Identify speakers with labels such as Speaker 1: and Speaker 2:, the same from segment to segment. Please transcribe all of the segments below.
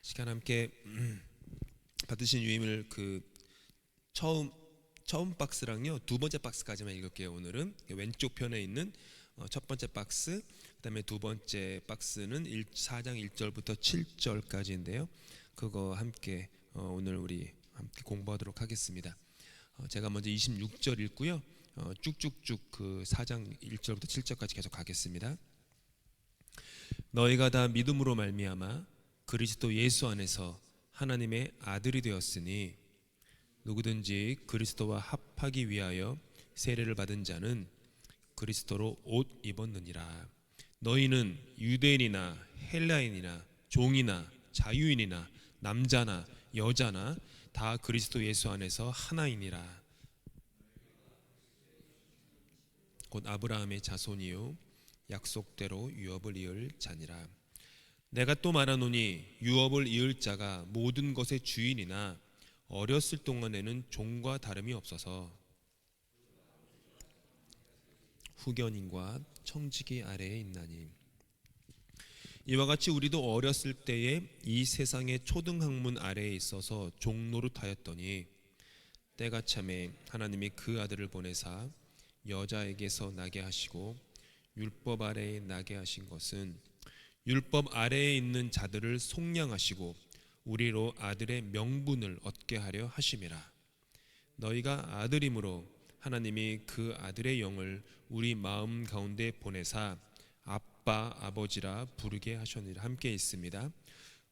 Speaker 1: 시간 함께 받으신 유임을 처음 박스랑요 두 번째 박스까지만 읽을게요. 오늘은 왼쪽 편에 있는 첫 번째 박스, 그다음에 두 번째 박스는 4장 1절부터 7절까지인데요. 그거 함께 오늘 우리 함께 공부하도록 하겠습니다. 제가 먼저 26절 읽고요. 쭉쭉쭉 그 4장 1절부터 7절까지 계속 가겠습니다. 너희가 다 믿음으로 말미암아 그리스도 예수 안에서 하나님의 아들이 되었으니 누구든지 그리스도와 합하기 위하여 세례를 받은 자는 그리스도로 옷 입었느니라. 너희는 유대인이나 헬라인이나 종이나 자유인이나 남자나 여자나 다 그리스도 예수 안에서 하나이니라. 곧 아브라함의 자손이요 약속대로 유업을 이을 자니라. 내가 또 말하노니 유업을 이을 자가 모든 것의 주인이나 어렸을 동안에는 종과 다름이 없어서 후견인과 청지기 아래에 있나니, 이와 같이 우리도 어렸을 때에 이 세상의 초등학문 아래에 있어서 종노릇하였더니 때가 참에 하나님이 그 아들을 보내사 여자에게서 나게 하시고 율법 아래에 나게 하신 것은 율법 아래에 있는 자들을 속량하시고 우리로 아들의 명분을 얻게 하려 하심이라. 너희가 아들임으로 하나님이 그 아들의 영을 우리 마음 가운데 보내사 아빠 아버지라 부르게 하셨느니라. 함께 있습니다.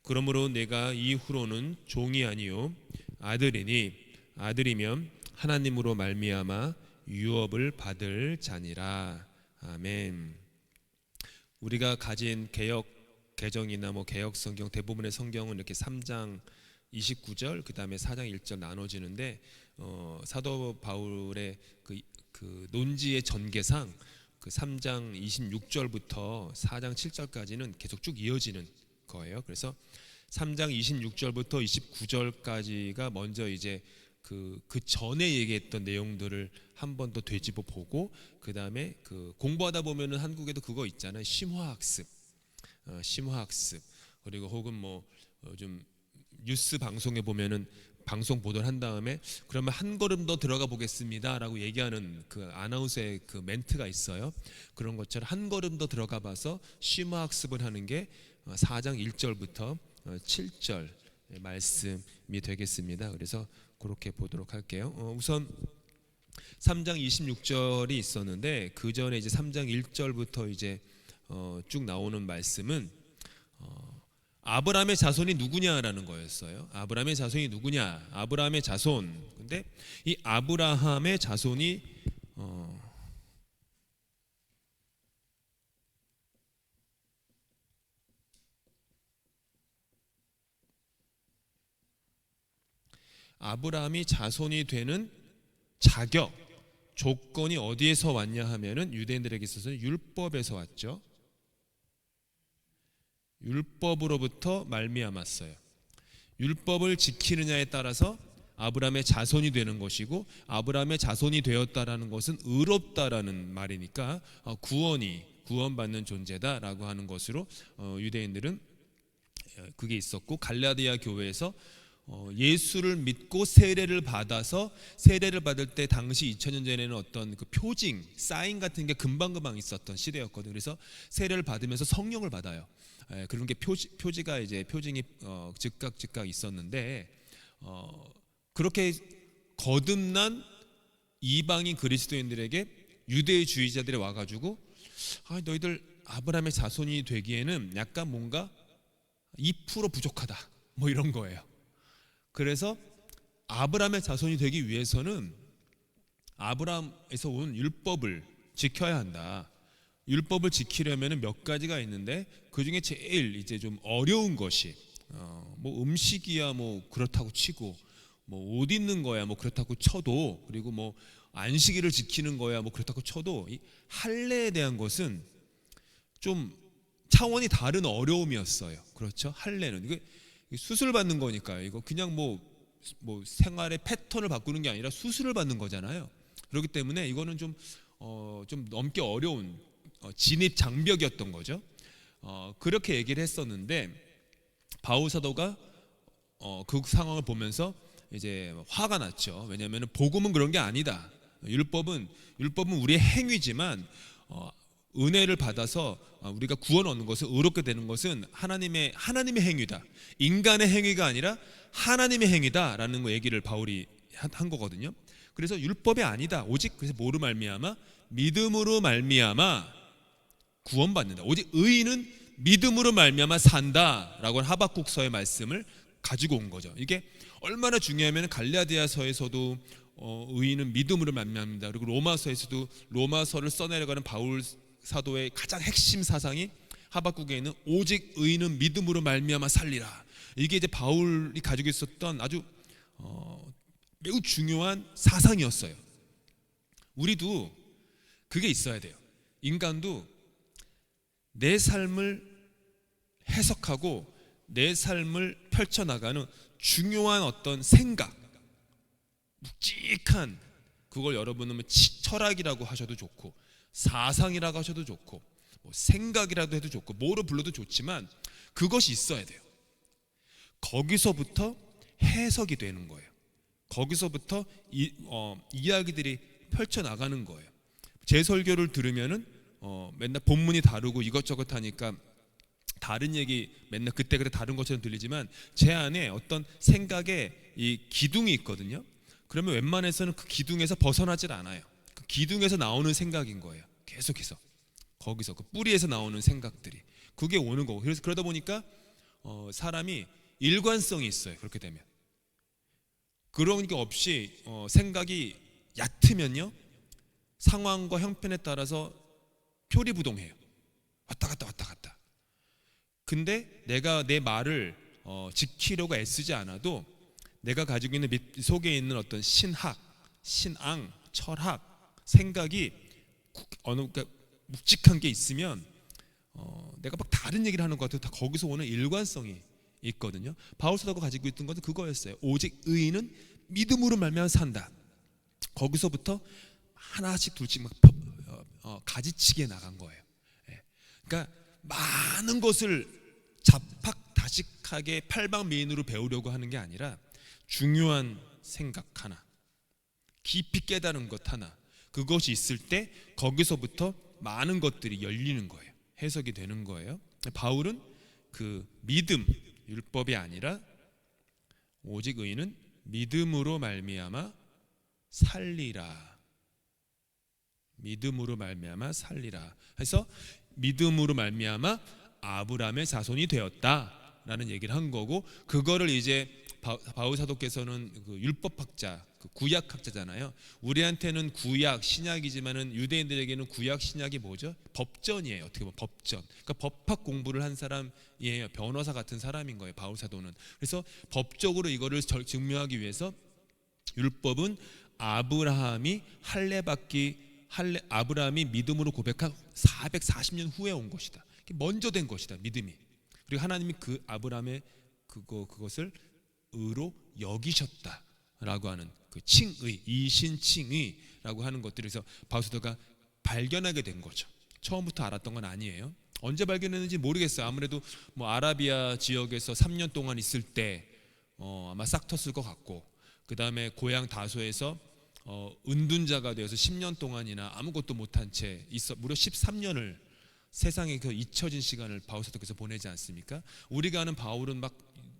Speaker 1: 그러므로 내가 이후로는 종이 아니요 아들이니 아들이면 하나님으로 말미암아 유업을 받을 자니라. 아멘. 우리가 가진 개정이나 개역 성경 대부분의 성경은 이렇게 3장 29절 그다음에 4장 1절 나눠지는데 사도 바울의 그 논지의 전개상 그 3장 26절부터 4장 7절까지는 계속 쭉 이어지는 거예요. 그래서 3장 26절부터 29절까지가 먼저 이제 그 전에 얘기했던 내용들을 한 번 더 되짚어 보고, 그 다음에 공부하다 보면은 한국에도 그거 있잖아요. 심화학습, 그리고 혹은 좀 뉴스 방송에 보면은 방송 보도를 한 다음에 그러면 한 걸음 더 들어가 보겠습니다라고 얘기하는 그 아나운서의 그 멘트가 있어요. 그런 것처럼 한 걸음 더 들어가 봐서 심화학습을 하는 게 4장 1절부터 7절 말씀이 되겠습니다. 그래서 그렇게 보도록 할게요. 우선 3장 26절이 있었는데 그 전에 이제 3장 1절부터 이제 쭉 나오는 말씀은 아브라함의 자손이 누구냐라는 거였어요. 아브라함의 자손이 누구냐? 아브라함의 자손. 근데 이 아브라함의 자손이 아브라함이 자손이 되는 자격, 조건이 어디에서 왔냐 하면은 유대인들에게 있어서는 율법에서 왔죠. 율법으로부터 말미암았어요. 율법을 지키느냐에 따라서 아브라함의 자손이 되는 것이고, 아브라함의 자손이 되었다라는 것은 의롭다라는 말이니까 구원받는 존재다라고 하는 것으로 유대인들은 그게 있었고, 갈라디아 교회에서 예수를 믿고 세례를 받아서 세례를 받을 때 당시 2000년 전에는 어떤 그 표징, 사인 같은 게 금방금방 있었던 시대였거든요. 그래서 세례를 받으면서 성령을 받아요. 그런 게 표징이 즉각 있었는데 그렇게 거듭난 이방인 그리스도인들에게 유대주의자들이 와가지고 너희들 아브라함의 자손이 되기에는 약간 뭔가 2% 부족하다 이런 거예요. 그래서 아브라함의 자손이 되기 위해서는 아브라함에서 온 율법을 지켜야 한다. 율법을 지키려면 몇 가지가 있는데 그 중에 제일 이제 좀 어려운 것이 음식이야 그렇다고 치고 옷 입는 거야 그렇다고 쳐도, 그리고 안식일을 지키는 거야 그렇다고 쳐도 이 할례에 대한 것은 좀 차원이 다른 어려움이었어요. 그렇죠? 할례는 이게 수술 받는 거니까요. 이거 그냥 생활의 패턴을 바꾸는 게 아니라 수술을 받는 거잖아요. 그렇기 때문에 이거는 좀 넘기 어려운 진입 장벽이었던 거죠. 그렇게 얘기를 했었는데 바울 사도가 그 상황을 보면서 이제 화가 났죠. 왜냐하면 복음은 그런 게 아니다. 율법은 우리의 행위지만 은혜를 받아서 우리가 구원 얻는 것은, 의롭게 되는 것은 하나님의 행위다. 인간의 행위가 아니라 하나님의 행위다라는 거 얘기를 바울이 한 거거든요. 그래서 율법이 아니다. 오직 그래서 뭐로 말미암아? 믿음으로 말미암아 구원받는다. 오직 의인은 믿음으로 말미암아 산다라고 하는 하박국서의 말씀을 가지고 온 거죠. 이게 얼마나 중요하면 갈라디아서에서도 의인은 믿음으로 말미암는다. 그리고 로마서에서도 로마서를 써내려가는 바울 사도의 가장 핵심 사상이 하박국에 있는 오직 의인은 믿음으로 말미암아 살리라. 이게 이제 바울이 가지고 있었던 아주 매우 중요한 사상이었어요. 우리도 그게 있어야 돼요. 인간도 내 삶을 해석하고 내 삶을 펼쳐나가는 중요한 어떤 생각, 묵직한, 그걸 여러분은 철학이라고 하셔도 좋고 사상이라고 하셔도 좋고 뭐 생각이라도 해도 좋고 뭐로 불러도 좋지만 그것이 있어야 돼요. 거기서부터 해석이 되는 거예요. 거기서부터 이야기들이 펼쳐나가는 거예요. 제 설교를 들으면은 맨날 본문이 다르고 이것저것 하니까 다른 얘기 맨날 그때그때 다른 것처럼 들리지만 제 안에 어떤 생각의 이 기둥이 있거든요. 그러면 웬만해서는 그 기둥에서 벗어나질 않아요. 그 기둥에서 나오는 생각인 거예요. 계속해서 거기서 그 뿌리에서 나오는 생각들이 그게 오는 거고. 그래서 그러다 보니까 사람이 일관성이 있어요. 그렇게 되면 그런 게 없이 생각이 얕으면요 상황과 형편에 따라서 표리부동해요. 왔다 갔다. 근데 내가 내 말을 지키려고 애쓰지 않아도 내가 가지고 있는 속에 있는 어떤 신학, 신앙, 철학, 생각이 그러니까 묵직한 게 있으면 내가 막 다른 얘기를 하는 것 같아도 다 거기서 오는 일관성이 있거든요. 바울 사도가 가지고 있던 것은 그거였어요. 오직 의인은 믿음으로 말미암아 산다. 거기서부터 하나씩 둘씩 막 가지치기에 나간 거예요. 그러니까 많은 것을 자팍다식하게 팔방미인으로 배우려고 하는 게 아니라 중요한 생각 하나, 깊이 깨달은 것 하나, 그것이 있을 때 거기서부터 많은 것들이 열리는 거예요. 해석이 되는 거예요. 바울은 그 믿음, 율법이 아니라 오직 의인은 믿음으로 말미암아 살리라. 믿음으로 말미암아 살리라. 해서 믿음으로 말미암아 아브라함의 자손이 되었다라는 얘기를 한 거고, 그거를 이제 바울 사도께서는 그 율법학자, 그 구약학자잖아요. 우리한테는 구약, 신약이지만은 유대인들에게는 구약, 신약이 뭐죠? 법전이에요. 어떻게 보면 법전. 그러니까 법학 공부를 한 사람이에요. 변호사 같은 사람인 거예요. 바울 사도는. 그래서 법적으로 이거를 증명하기 위해서 율법은 아브라함이 아브라함이 믿음으로 고백한 440년 후에 온 것이다. 먼저 된 것이다. 믿음이. 그리고 하나님이 그 아브라함의 그것을 의로 여기셨다라고 하는 그 칭의, 이신칭의라고 하는 것들에서 바울 사도가 발견하게 된 거죠. 처음부터 알았던 건 아니에요. 언제 발견했는지 모르겠어요. 아무래도 뭐 아라비아 지역에서 3년 동안 있을 때 아마 싹 텄을 것 같고, 그 다음에 고향 다소에서 은둔자가 되어서 10년 동안이나 아무것도 못한 채 무려 13년을 세상에 그 잊혀진 시간을 바울 사도께서 보내지 않습니까? 우리가 아는 바울은 막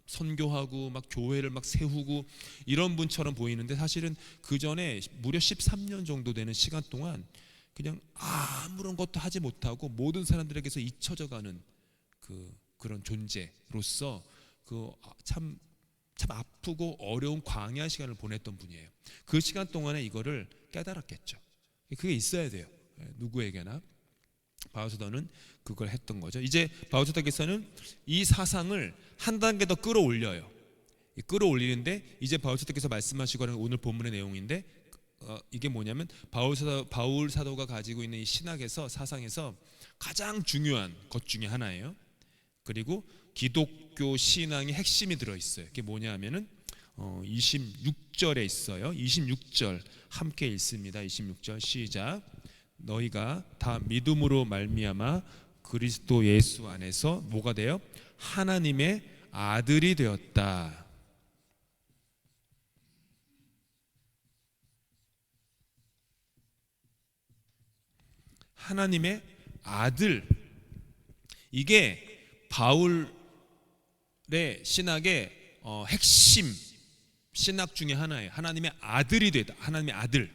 Speaker 1: 선교하고 막 교회를 막 세우고 이런 분처럼 보이는데 사실은 그 전에 무려 13년 정도 되는 시간 동안 그냥 아무런 것도 하지 못하고 모든 사람들에게서 잊혀져가는 그런 존재로서 참 아프고 어려운 광야 시간을 보냈던 분이에요. 그 시간 동안에 이거를 깨달았겠죠. 그게 있어야 돼요. 누구에게나. 바울 사도는 그걸 했던 거죠. 이제 바울 사도께서는 이 사상을 한 단계 더 끌어올려요. 끌어올리는데 이제 바울 사도께서 말씀하시고 하는 오늘 본문의 내용인데 이게 뭐냐면 바울 사도가 가지고 있는 이 신학에서, 사상에서 가장 중요한 것 중에 하나예요. 그리고 기독교 신앙의 핵심이 들어있어요. 그게 뭐냐 하면은 26절에 있어요. 26절 함께 읽습니다. 26절 시작. 너희가 다 믿음으로 말미암아 그리스도 예수 안에서 뭐가 돼요? 하나님의 아들이 되었다. 하나님의 아들, 이게 바울의 신학의 핵심 신학 중에 하나예요. 하나님의 아들이 되다. 하나님의 아들.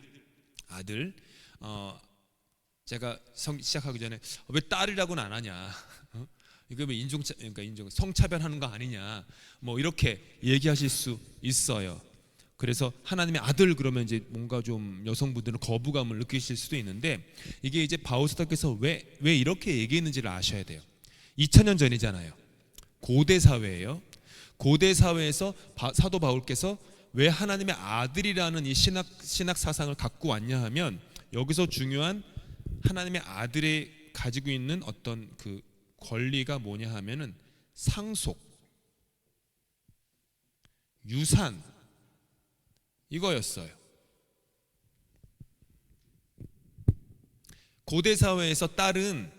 Speaker 1: 제가 시작하기 전에 왜 딸이라고는 안 하냐? 이거 왜 그러니까 성차별하는 거 아니냐? 뭐 이렇게 얘기하실 수 있어요. 그래서 하나님의 아들 그러면 이제 뭔가 좀 여성분들은 거부감을 느끼실 수도 있는데, 이게 이제 바울 사도께서 왜 이렇게 얘기했는지를 아셔야 돼요. 2000년 전이잖아요. 고대 사회예요. 고대 사회에서 사도 바울께서 왜 하나님의 아들이라는 이 신학 사상을 갖고 왔냐 하면, 여기서 중요한 하나님의 아들이 가지고 있는 어떤 그 권리가 뭐냐 하면은 상속, 유산, 이거였어요. 고대 사회에서 딸은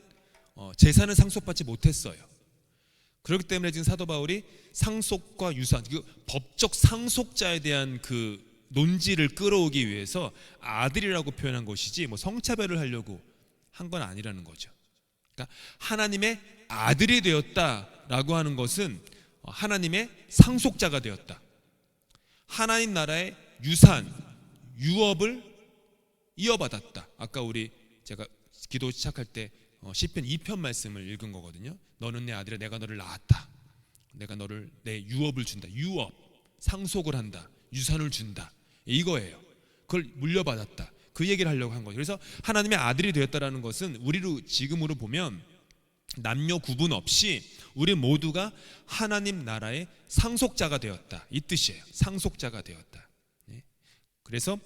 Speaker 1: 재산을 상속받지 못했어요. 그렇기 때문에 지금 사도 바울이 상속과 유산, 그 법적 상속자에 대한 그 논지를 끌어오기 위해서 아들이라고 표현한 것이지, 뭐 성차별을 하려고 한 건 아니라는 거죠. 그러니까 하나님의 아들이 되었다라고 하는 것은 하나님의 상속자가 되었다. 하나님 나라의 유산, 유업을 이어받았다. 아까 제가 기도 시작할 때 시편 2편 말씀을 읽은 거거든요. 너는 내 아들이라, 내가 너를 낳았다. 내가 너를 내 유업을 준다. 유업, 상속을 한다. 유산을 준다. 이거예요. 그걸 물려받았다. 그 얘기를 하려고 한 거죠. 그래서 하나님의 아들이 되었다라는 것은 우리로 지금으로 보면 남녀 구분 없이 우리 모두가 하나님 나라의 상속자가 되었다, 이 뜻이에요. 상속자가 되었다. 그래서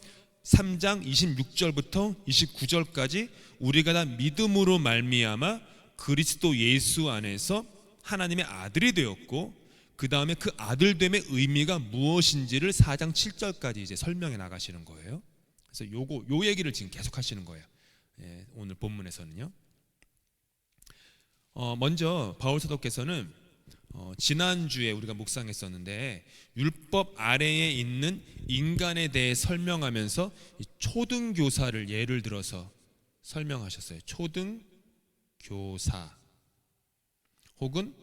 Speaker 1: 3장 26절부터 29절까지 우리가 다 믿음으로 말미암아 그리스도 예수 안에서 하나님의 아들이 되었고, 그 다음에 그 아들됨의 의미가 무엇인지를 4장 7절까지 이제 설명해 나가시는 거예요. 그래서 요 얘기를 지금 계속 하시는 거예요. 오늘 본문에서는요. 먼저 바울 사도께서는 지난주에 우리가 묵상했었는데, 율법 아래에 있는 인간에 대해 설명하면서 초등교사를 예를 들어서 설명하셨어요. 초등교사, 혹은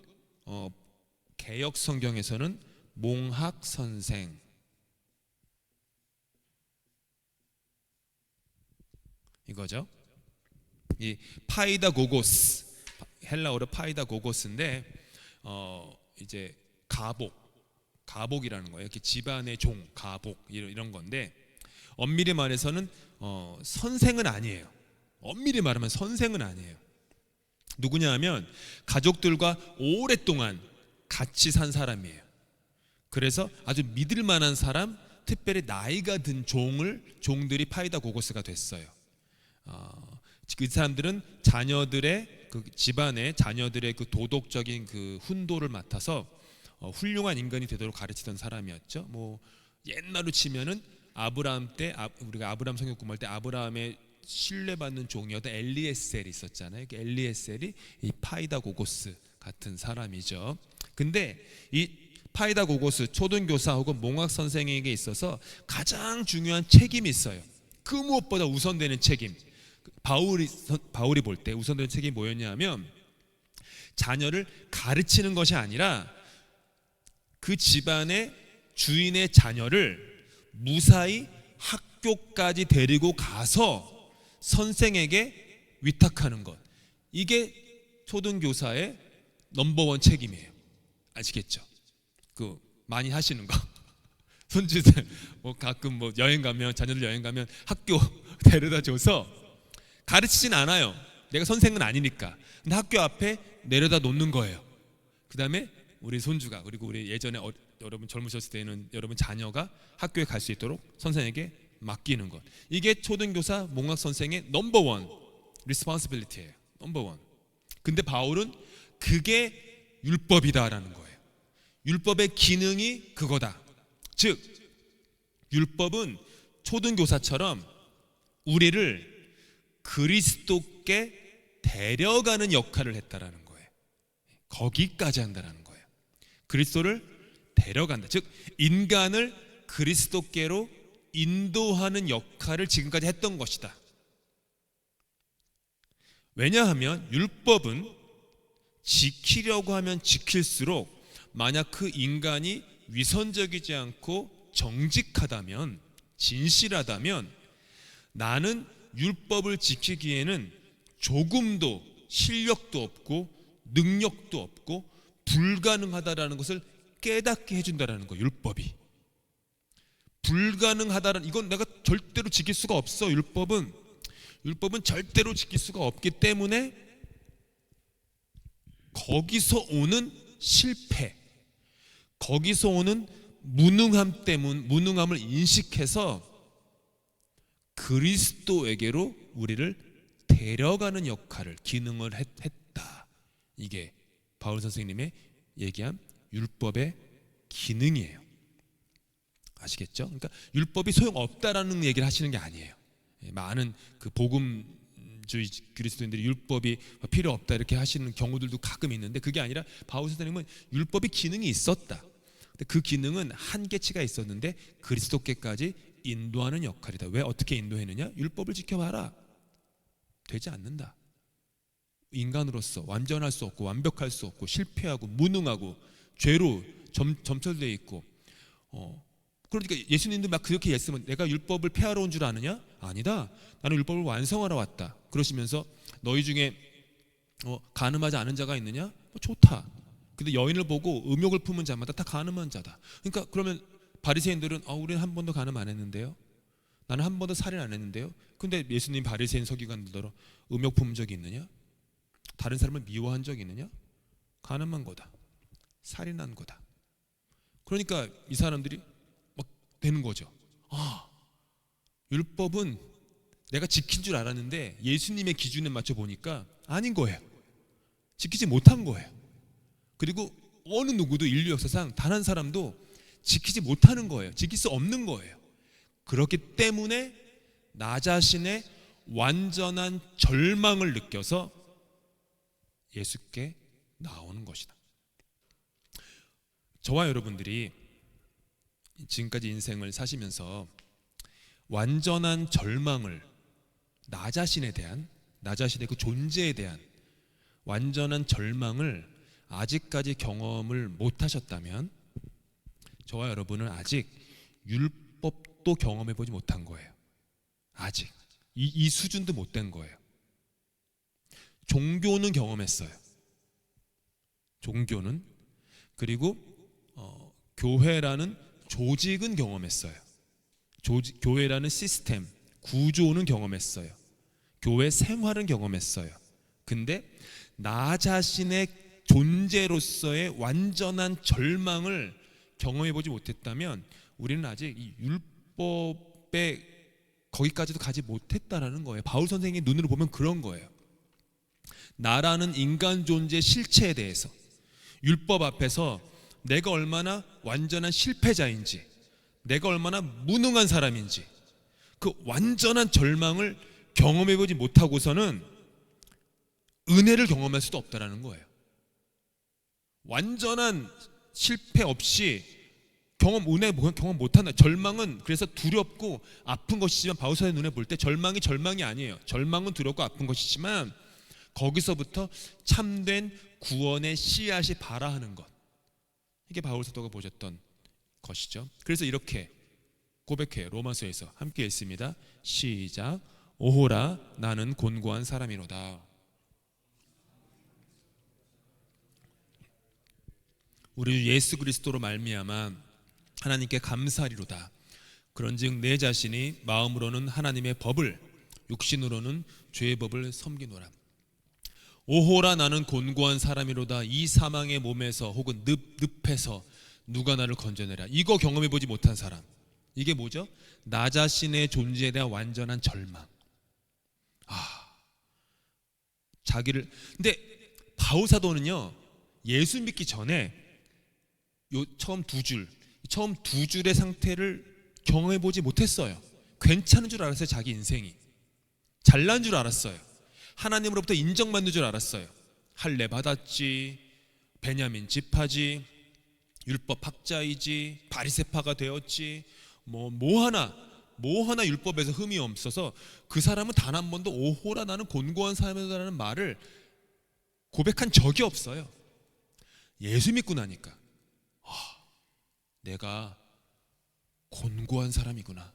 Speaker 1: 개역 성경에서는 몽학선생, 이거죠. 이 파이다고고스, 헬라어로 파이다고고스인데 이제 가복이라는 거예요. 이렇게 집안의 종, 가복, 이런 건데, 엄밀히 말해서는 선생은 아니에요. 엄밀히 말하면 선생은 아니에요. 누구냐 하면 가족들과 오랫동안 같이 산 사람이에요. 그래서 아주 믿을 만한 사람, 특별히 나이가 든 종들이 파이다고고스가 됐어요. 그 사람들은 자녀들의 그 집안의 자녀들의 그 도덕적인 그 훈도를 맡아서 훌륭한 인간이 되도록 가르치던 사람이었죠. 뭐 옛날로 치면은 아브라함 때, 우리가 아브라함 성경 공부할 때 아브라함의 신뢰받는 종이었던 엘리에셀이 있었잖아요. 그 엘리에셀이 이 파이다고고스 같은 사람이죠. 근데 이 파이다고고스 초등교사 혹은 몽학 선생에게 있어서 가장 중요한 책임이 있어요. 그 무엇보다 우선되는 책임. 바울이 볼 때 우선되는 책임이 뭐였냐 하면, 자녀를 가르치는 것이 아니라 그 집안의 주인의 자녀를 무사히 학교까지 데리고 가서 선생에게 위탁하는 것. 이게 초등교사의 넘버원 책임이에요. 아시겠죠? 그 많이 하시는 거. 손주들 뭐 가끔 뭐 자녀들 여행 가면 학교 데려다 줘서 가르치진 않아요. 내가 선생은 아니니까. 근데 학교 앞에 내려다 놓는 거예요. 그 다음에 우리 손주가, 그리고 우리 예전에 여러분 젊으셨을 때는 여러분 자녀가 학교에 갈 수 있도록 선생에게 맡기는 것. 이게 초등교사 몽학 선생의 넘버원 리스폰시빌리티예요. 넘버원. 근데 바울은 그게 율법이다라는 거예요. 율법의 기능이 그거다. 즉 율법은 초등교사처럼 우리를 그리스도께 데려가는 역할을 했다라는 거예요. 거기까지 한다라는 거예요. 그리스도를 데려간다. 즉 인간을 그리스도께로 인도하는 역할을 지금까지 했던 것이다. 왜냐하면 율법은 지키려고 하면 지킬수록 만약 그 인간이 위선적이지 않고 정직하다면, 진실하다면 나는 율법을 지키기에는 조금도 실력도 없고 능력도 없고 불가능하다라는 것을 깨닫게 해준다라는 거. 율법이 불가능하다라는, 이건 내가 절대로 지킬 수가 없어. 율법은 절대로 지킬 수가 없기 때문에 거기서 오는 실패, 거기서 오는 무능함을 인식해서 그리스도에게로 우리를 데려가는 역할을, 기능을 했다. 이게 바울 선생님의 얘기한 율법의 기능이에요. 아시겠죠? 그러니까 율법이 소용없다라는 얘기를 하시는 게 아니에요. 많은 그 복음주의 그리스도인들이 율법이 필요 없다 이렇게 하시는 경우들도 가끔 있는데, 그게 아니라 바울 선생님은 율법의 기능이 있었다. 근데 그 기능은 한계치가 있었는데 그리스도께까지 인도하는 역할이다. 왜 어떻게 인도했느냐? 율법을 지켜봐라. 되지 않는다. 인간으로서 완전할 수 없고 완벽할 수 없고 실패하고 무능하고 죄로 점철되어 있고 그러니까 예수님도 막 그렇게 얘기했으면 내가 율법을 폐하러 온 줄 아느냐? 아니다. 나는 율법을 완성하러 왔다. 그러시면서 너희 중에 간음하지 않은 자가 있느냐? 좋다. 근데 여인을 보고 음욕을 품은 자마다 다 간음한 자다. 그러니까 그러면 바리새인들은 우리는 한 번도 간음 안 했는데요. 나는 한 번도 살인 안 했는데요. 근데 예수님 바리새인 서기관들더러 음욕 품은 적이 있느냐? 다른 사람을 미워한 적이 있느냐? 간음한 거다. 살인한 거다. 그러니까 이 사람들이 막 되는 거죠. 율법은 내가 지킨 줄 알았는데 예수님의 기준에 맞춰 보니까 아닌 거예요. 지키지 못한 거예요. 그리고 어느 누구도 인류 역사상 단 한 사람도 지키지 못하는 거예요. 지킬 수 없는 거예요. 그렇기 때문에 나 자신의 완전한 절망을 느껴서 예수께 나오는 것이다. 저와 여러분들이 지금까지 인생을 사시면서 완전한 절망을, 나 자신의 그 존재에 대한 완전한 절망을 아직까지 경험을 못 하셨다면 저와 여러분은 아직 율법도 경험해 보지 못한 거예요. 아직 이 수준도 못 된 거예요. 종교는 경험했어요. 종교는, 그리고 교회라는 조직은 경험했어요. 교회라는 시스템, 구조는 경험했어요. 교회 생활은 경험했어요. 근데 나 자신의 존재로서의 완전한 절망을 경험해 보지 못했다면 우리는 아직 이 율법에 거기까지도 가지 못했다라는 거예요. 바울 선생의 눈으로 보면 그런 거예요. 나라는 인간 존재 실체에 대해서 율법 앞에서 내가 얼마나 완전한 실패자인지, 내가 얼마나 무능한 사람인지, 그 완전한 절망을 경험해 보지 못하고서는 은혜를 경험할 수도 없다라는 거예요. 완전한 실패 없이 은혜 경험 못한다. 절망은 그래서 두렵고 아픈 것이지만 바울사의 눈에 볼 때 절망이 아니에요. 절망은 두렵고 아픈 것이지만 거기서부터 참된 구원의 씨앗이 발아하는 것, 이게 바울 사도가 보셨던 것이죠. 그래서 이렇게 고백해요. 로마서에서 함께 읽습니다. 시작. 오호라 나는 곤고한 사람이로다. 우리 예수 그리스도로 말미암아 하나님께 감사하리로다. 그런즉 내 자신이 마음으로는 하나님의 법을, 육신으로는 죄의 법을 섬기노라. 오호라 나는 곤고한 사람이로다. 이 사망의 몸에서 혹은 늪에서 누가 나를 건져내라. 이거 경험해보지 못한 사람. 이게 뭐죠? 나 자신의 존재에 대한 완전한 절망. 근데 바울 사도는요, 예수 믿기 전에 처음 두 줄의 상태를 경험해보지 못했어요. 괜찮은 줄 알았어요. 자기 인생이 잘난 줄 알았어요. 하나님으로부터 인정받는 줄 알았어요. 할례 받았지, 베냐민 지파지, 율법 학자이지 바리새파가 되었지 뭐 하나 율법에서 흠이 없어서 그 사람은 단 한 번도 오호라 나는 곤고한 사람이라는 말을 고백한 적이 없어요. 예수 믿고 나니까 내가 곤고한 사람이구나.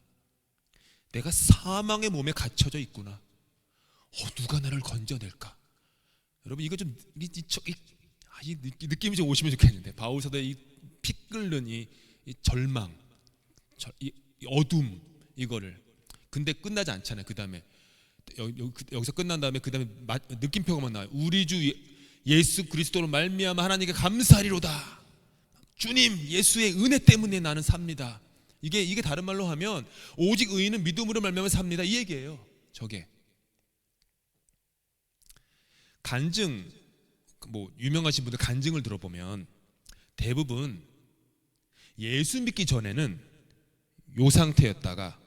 Speaker 1: 내가 사망의 몸에 갇혀져 있구나. 누가 나를 건져낼까? 여러분 이거 좀 이 느낌이 좀 오시면 좋겠는데, 바울 사도의 이 피 끓는 이 절망, 이 어둠, 이거를. 근데 끝나지 않잖아요. 그 다음에 여기서 끝난 다음에 그 다음에 느낌표가만 나와요. 우리 주 예수 그리스도로 말미암아 하나님께 감사하리로다. 주님 예수의 은혜 때문에 나는 삽니다. 이게 다른 말로 하면 오직 의인은 믿음으로 말미암아 삽니다, 이 얘기예요. 저게 간증, 유명하신 분들 간증을 들어보면 대부분 예수 믿기 전에는 요 상태였다가,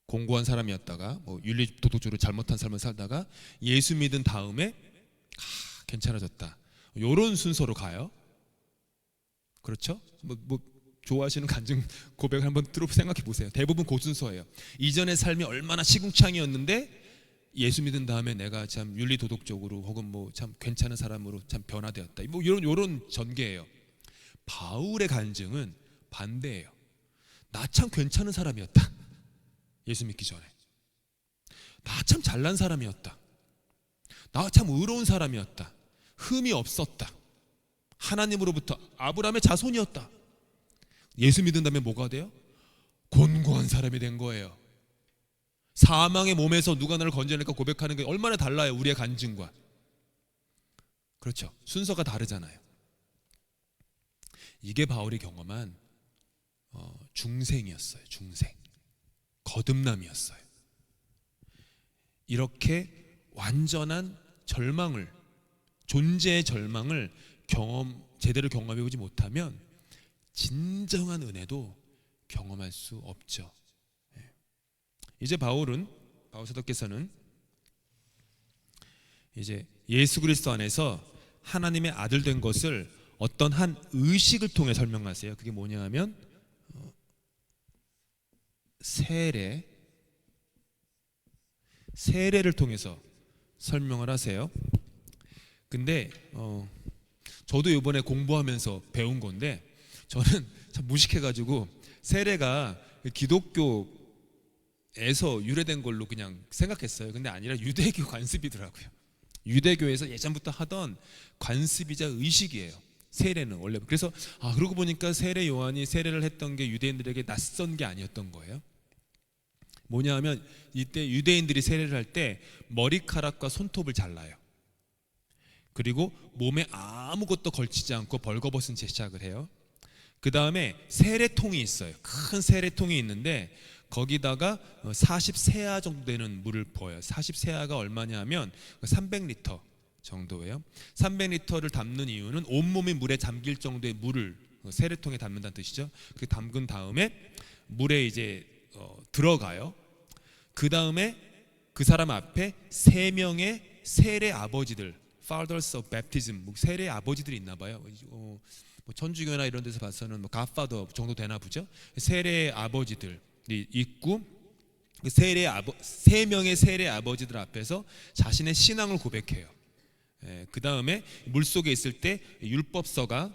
Speaker 1: 공고한 사람이었다가 윤리 도덕적으로 잘못한 삶을 살다가 예수 믿은 다음에 괜찮아졌다, 요런 순서로 가요. 그렇죠? 좋아하시는 간증 고백을 한번 생각해 보세요. 대부분 그 순서예요. 이전의 삶이 얼마나 시궁창이었는데 예수 믿은 다음에 내가 참 윤리 도덕적으로 혹은 참 괜찮은 사람으로 참 변화되었다, 요런 전개예요. 바울의 간증은 반대예요. 나 참 괜찮은 사람이었다, 예수 믿기 전에. 나 참 잘난 사람이었다. 나 참 의로운 사람이었다. 흠이 없었다. 하나님으로부터 아브라함의 자손이었다. 예수 믿은 다음에 뭐가 돼요? 곤고한 사람이 된 거예요. 사망의 몸에서 누가 나를 건져낼까 고백하는 게 얼마나 달라요, 우리의 간증과. 그렇죠? 순서가 다르잖아요. 이게 바울이 경험한 중생이었어요. 중생, 거듭남이었어요. 이렇게 완전한 절망을, 존재의 절망을 제대로 경험해보지 못하면 진정한 은혜도 경험할 수 없죠. 이제 바울 사도께서는 이제 예수 그리스도 안에서 하나님의 아들 된 것을 어떤 한 의식을 통해 설명하세요. 그게 뭐냐 하면 세례를 통해서 설명을 하세요. 근데 저도 이번에 공부하면서 배운 건데, 저는 참 무식해가지고 세례가 기독교에서 유래된 걸로 그냥 생각했어요. 근데 아니라 유대교 관습이더라고요. 유대교에서 예전부터 하던 관습이자 의식이에요, 세례는 원래. 그래서 그러고 보니까 세례 요한이 세례를 했던 게 유대인들에게 낯선 게 아니었던 거예요. 뭐냐 하면 이때 유대인들이 세례를 할 때 머리카락과 손톱을 잘라요. 그리고 몸에 아무것도 걸치지 않고 벌거벗은 채 시작을 해요. 그 다음에 세례통이 있어요. 큰 세례통이 있는데 거기다가 40세아 정도 되는 물을 부어요. 40세아가 얼마냐 하면 300리터 정도예요. 300리터를 담는 이유는 온몸이 물에 잠길 정도의 물을 세례통에 담는다는 뜻이죠. 그 담근 다음에 물에 이제 들어가요. 그 다음에 그 사람 앞에 3명의 세례 아버지들, Fathers of Baptism, 세례 아버지들이 있나 봐요. 천주교나 이런 데서 봐서는 Godfather 정도 되나 보죠. 세례 아버지들이 있고, 그 3명의 세례 아버지들 앞에서 자신의 신앙을 고백해요. 그 다음에 물속에 있을 때 율법서가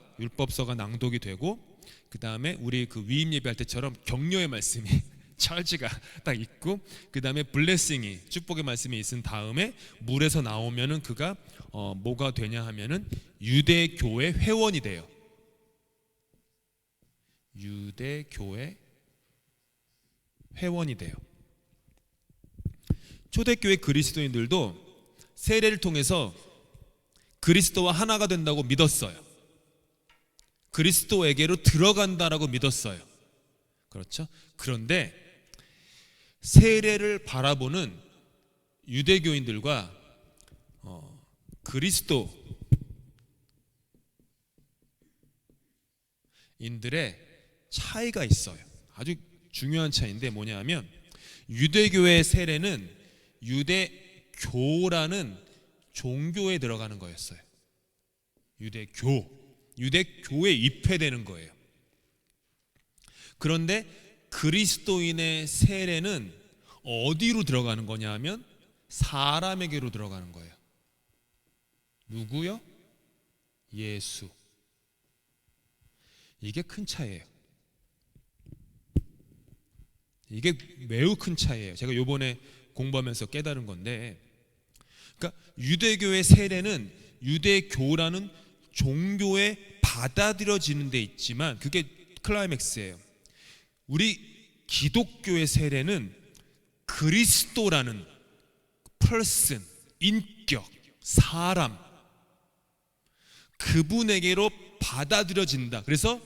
Speaker 1: 낭독이 되고, 그 다음에 우리 그 위임 예배할 때처럼 격려의 말씀이 찰지가 딱 있고, 그 다음에 블레싱이, 축복의 말씀이 있은 다음에 물에서 나오면은 그가 뭐가 되냐 하면은 유대교회 회원이 돼요. 유대교회 회원이 돼요. 초대교회 그리스도인들도 세례를 통해서 그리스도와 하나가 된다고 믿었어요. 그리스도에게로 들어간다라고 믿었어요. 그렇죠? 그런데 세례를 바라보는 유대교인들과 그리스도인들의 차이가 있어요. 아주 중요한 차이인데 뭐냐 하면, 유대교의 세례는 유대교라는 종교에 들어가는 거였어요. 유대교. 유대 교회에 입회되는 거예요. 그런데 그리스도인의 세례는 어디로 들어가는 거냐 하면 사람에게로 들어가는 거예요. 누구요? 예수. 이게 큰 차이예요. 이게 매우 큰 차이예요. 제가 요번에 공부하면서 깨달은 건데, 그러니까 유대교의 세례는 유대교라는 종교에 받아들여지는 데 있지만 그게 클라이맥스예요. 우리 기독교의 세례는 그리스도라는 person, 인격, 사람, 그분에게로 받아들여진다. 그래서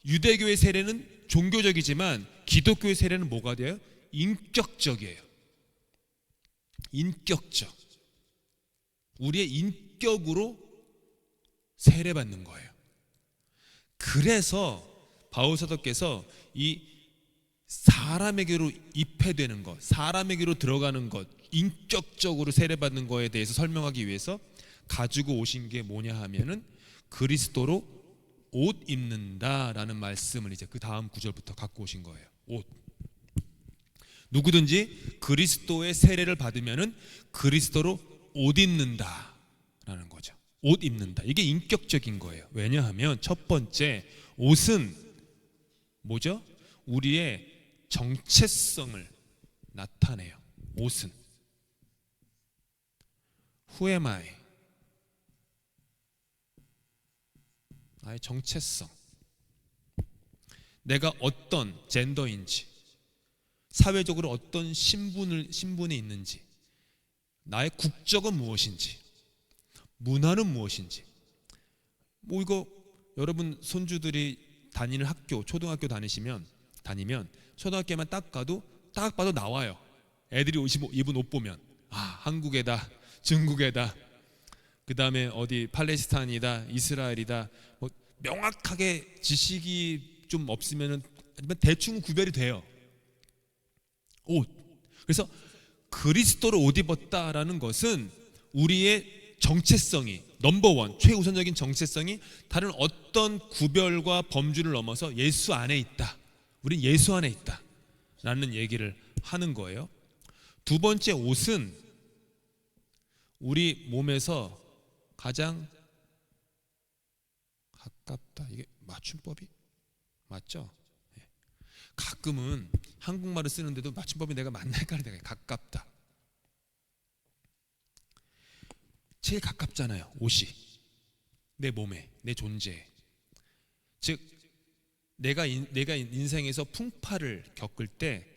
Speaker 1: 유대교의 세례는 종교적이지만 기독교의 세례는 뭐가 돼요? 인격적이에요. 인격적. 우리의 인격으로 세례받는 거예요. 그래서 바울 사도께서 이 사람에게로 입회되는 것, 사람에게로 들어가는 것, 인격적으로 세례받는 것에 대해서 설명하기 위해서 가지고 오신 게 뭐냐 하면은 그리스도로 옷 입는다라는 말씀을 이제 그 다음 구절부터 갖고 오신 거예요. 옷. 누구든지 그리스도의 세례를 받으면은 그리스도로 옷 입는다라는 거죠. 옷 입는다. 이게 인격적인 거예요. 왜냐하면 첫 번째, 옷은 뭐죠? 우리의 정체성을 나타내요. 옷은 Who am I? 나의 정체성, 내가 어떤 젠더인지, 사회적으로 어떤 신분이 있는지, 나의 국적은 무엇인지, 문화는 무엇인지. 뭐 이거 여러분 손주들이 다니는 학교, 초등학교 다니면 초등학교만 딱 봐도 나와요. 애들이 입은 옷 보면 한국애다, 중국애다, 그 다음에 어디 팔레스타인이다, 이스라엘이다, 뭐 명확하게 지식이 좀 없으면은 대충 구별이 돼요. 옷. 그래서 그리스도를 옷 입었다라는 것은 우리의 정체성이 넘버원, 최우선적인 정체성이 다른 어떤 구별과 범주를 넘어서 예수 안에 있다. 우린 예수 안에 있다 라는 얘기를 하는 거예요. 두 번째, 옷은 우리 몸에서 가장 가깝다. 이게 맞춤법이 맞죠? 가끔은 한국말을 쓰는데도 맞춤법이 내가 맞나 헷갈리다가 가깝다. 제일 가깝잖아요. 옷이 내 몸에, 내 존재에. 즉 내가 인생에서 풍파를 겪을 때